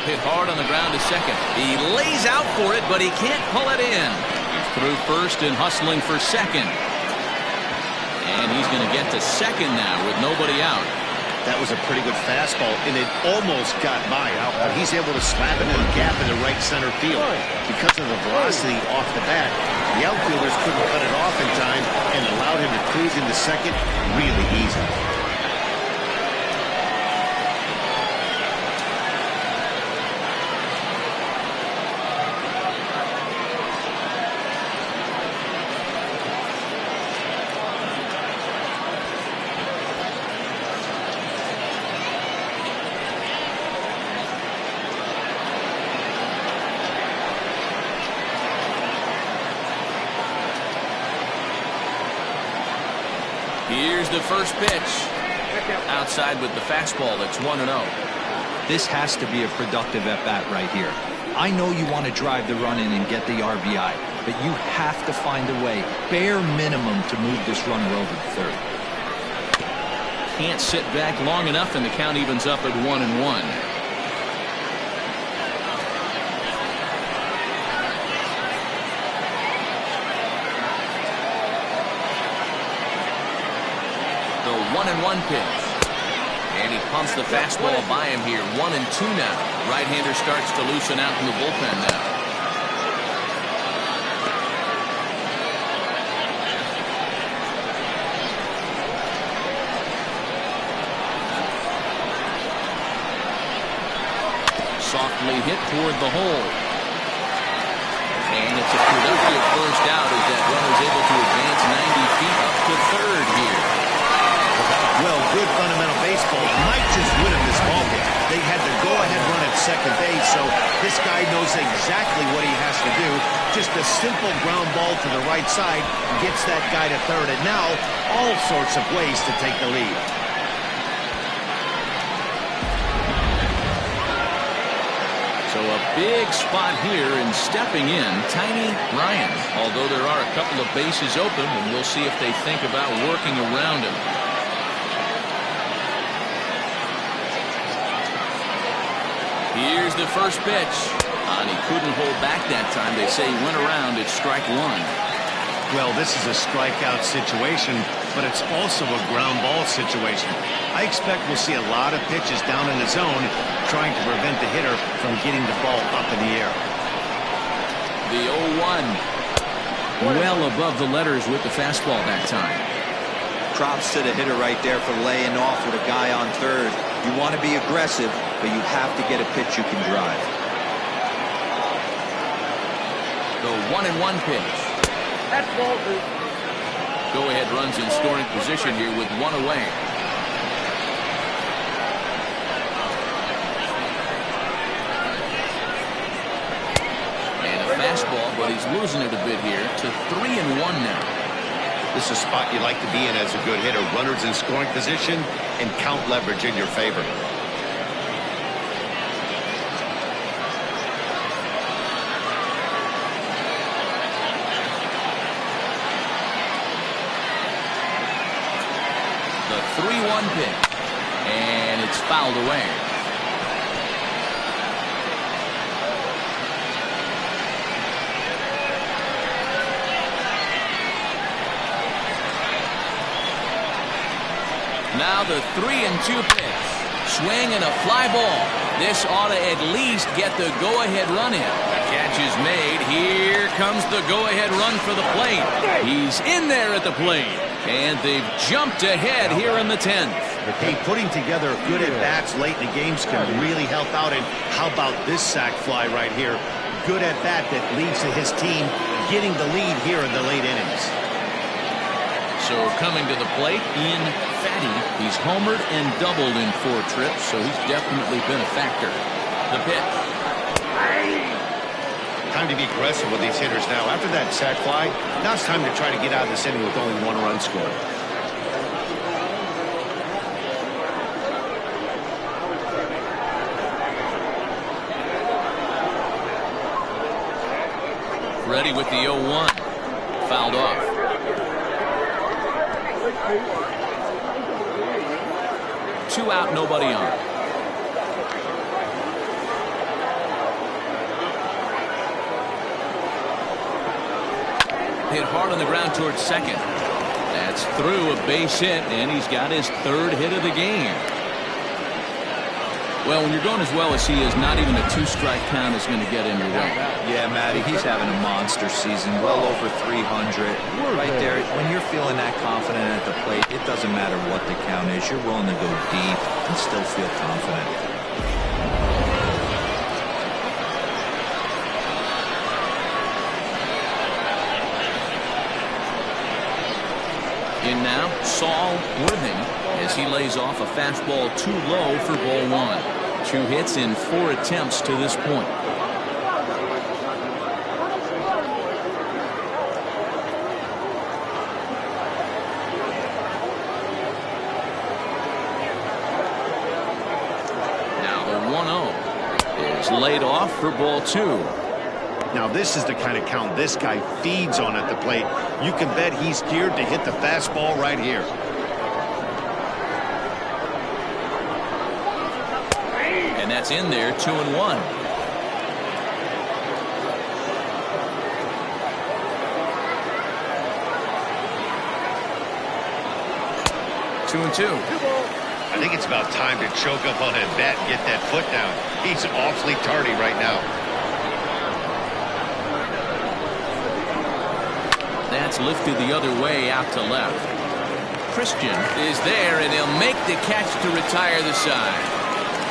Hit hard on the ground to second. He lays out for it, but he can't pull it in. He's through first and hustling for second. And he's going to get to second now with nobody out. That was a pretty good fastball, and it almost got by. But he's able to slap it in the gap in the right center field. Because of the velocity off the bat, the outfielders couldn't cut it off in time and allowed him to cruise into second really easy. Here's the first pitch. Outside with the fastball. That's 1-0. This has to be a productive at-bat right here. I know you want to drive the run in and get the RBI, but you have to find a way, bare minimum, to move this runner over to third. Can't sit back long enough, and the count evens up at 1-1. The 1-1 pitch. And he pumps the fastball by him here. 1-2 now. Right-hander starts to loosen out in the bullpen now. Softly hit toward the hole. And it's a productive first out as that runner's able to advance 90 feet up to third here. Well, good fundamental baseball might just win him this ballgame. They had the go-ahead run at second base, so this guy knows exactly what he has to do. Just a simple ground ball to the right side gets that guy to third, and now all sorts of ways to take the lead. So a big spot here, and stepping in, Tiny Ryan. Although there are a couple of bases open, and we'll see if they think about working around him. Here's the first pitch. And he couldn't hold back that time. They say he went around at strike 1. Well, this is a strikeout situation, but it's also a ground ball situation. I expect we'll see a lot of pitches down in the zone trying to prevent the hitter from getting the ball up in the air. The 0-1. Well above the letters with the fastball that time. Props to the hitter right there for laying off with a guy on third. You want to be aggressive, but you have to get a pitch you can drive. The 1-1 pitch. That's ball two. Go-ahead runs in scoring position here with 1 away. And a fastball, but he's losing it a bit here to 3-1 now. This is a spot you like to be in as a good hitter. Runners in scoring position and count leverage in your favor. The 3-1 pitch. And it's fouled away. Now the 3-2 pitch. Swing and a fly ball. This ought to at least get the go-ahead run in. The catch is made. Here comes the go-ahead run for the plate. He's in there at the plate. And they've jumped ahead here in the 10th. Hey, putting together good at-bats late in the games can really help out. And how about this sac fly right here? Good at-bat that leads to his team getting the lead here in the late innings. So coming to the plate, Ian Fatty. He's homered and doubled in 4 trips, so he's definitely been a factor. The pitch. Time to be aggressive with these hitters now. After that sac fly, now it's time to try to get out of this inning with only 1 run scored. Ready with the 0-1. Fouled off. Two out, nobody on. Hit hard on the ground towards second. That's through, a base hit, and he's got his 3rd hit of the game. Well, when you're going as well as he is, not even a 2-strike count is going to get in your way. Yeah, Matty, he's having a monster season, well over 300. Right there, when you're feeling that confident at the plate, it doesn't matter what the count is. You're willing to go deep and still feel confident. In now, Saul Worthing, as he lays off a fastball too low for ball 1. 2 hits in 4 attempts to this point. Now the 1-0 is laid off for ball 2. Now this is the kind of count this guy feeds on at the plate. You can bet he's geared to hit the fastball right here. And that's in there, 2-1. 2-2. I think it's about time to choke up on that bat and get that foot down. He's awfully tardy right now. That's lifted the other way out to left. Christian is there, and he'll make the catch to retire the side.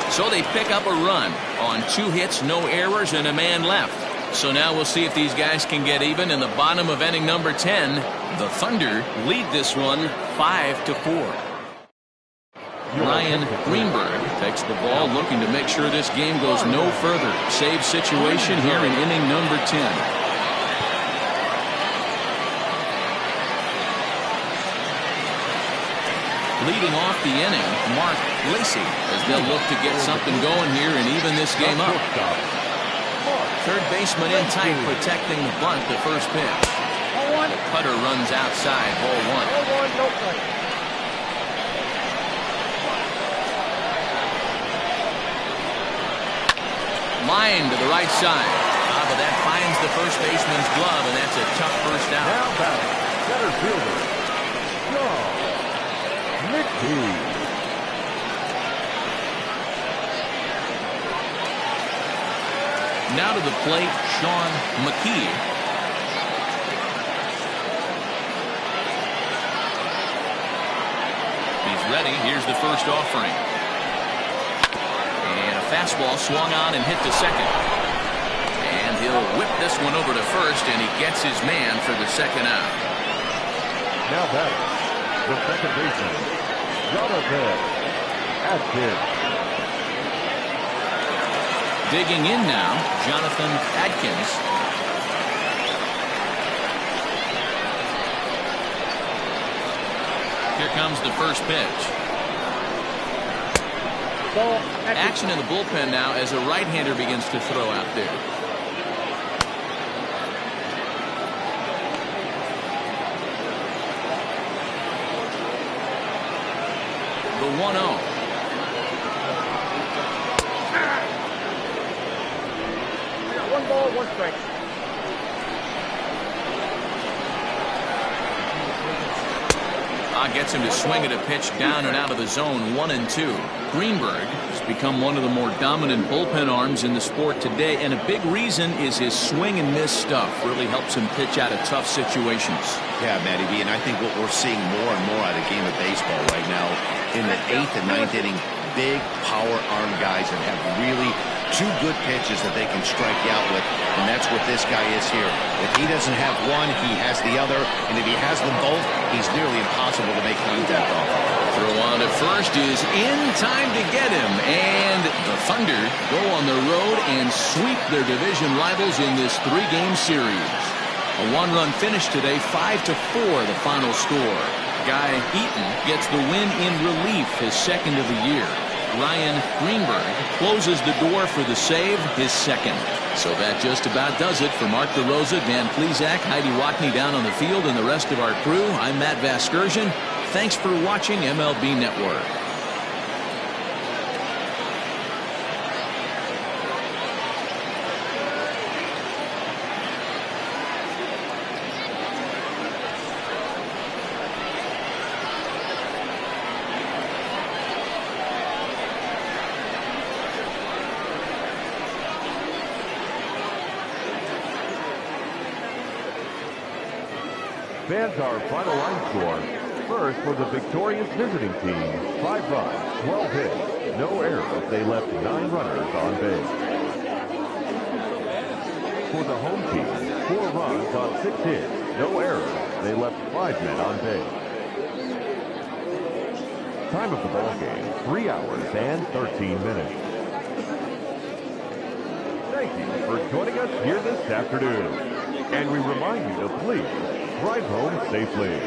So they pick up a run on 2 hits, no errors, and a man left. So now we'll see if these guys can get even in the bottom of inning number 10. The Thunder lead this one 5-4. Ryan Greenberg takes the ball, looking to make sure this game goes no further. Save situation here in inning number 10. Leading off the inning, Mark Lacey, as they'll look to get something going here and even this game up. Third baseman in tight, protecting the bunt, the first pitch. The cutter runs outside, ball 1. Line to the right side. But that finds the first baseman's glove, and that's a tough first out. Now batting, center fielder, John McKee. Now to the plate, Sean McKee. He's ready. Here's the first offering. And a fastball swung on and hit to second. And he'll whip this one over to first, and he gets his man for the second out. Now batting, the second baseman, Jonathan Adkins. Digging in now, Jonathan Adkins. Here comes the first pitch. Action in the bullpen now as a right-hander begins to throw out there. The 1-0. One ball, one strike. Gets him to swing at a pitch down and out of the zone, 1-2. Greenberg has become one of the more dominant bullpen arms in the sport today, and a big reason is his swing and miss stuff. Really helps him pitch out of tough situations. Yeah, Matty B, and I think what we're seeing more and more out of the game of baseball right now in the 8th and 9th inning, big power arm guys that have really two good pitches that they can strike out with, and that's what this guy is here. If he doesn't have one, he has the other, and if he has them both, he's nearly impossible to make contact off of. Throw on to first is in time to get him, and the Thunder go on the road and sweep their division rivals in this 3-game series. A 1-run finish today, 5-4 the final score. Guy Eaton gets the win in relief, his second of the year. Ryan Greenberg closes the door for the save, his second. So that just about does it for Mark DeRosa, Dan Plesac, Heidi Watney down on the field, and the rest of our crew. I'm Matt Vasgersian. Thanks for watching MLB Network. Fans, our final line score. First, for the victorious visiting team, 5 runs, 12 hits, no errors. They left 9 runners on base. For the home team, 4 runs on 6 hits, no errors. They left 5 men on base. Time of the ball game, 3 hours and 13 minutes. Thank you for joining us here this afternoon. And we remind you to please drive home safely.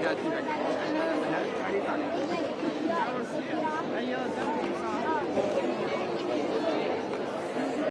Got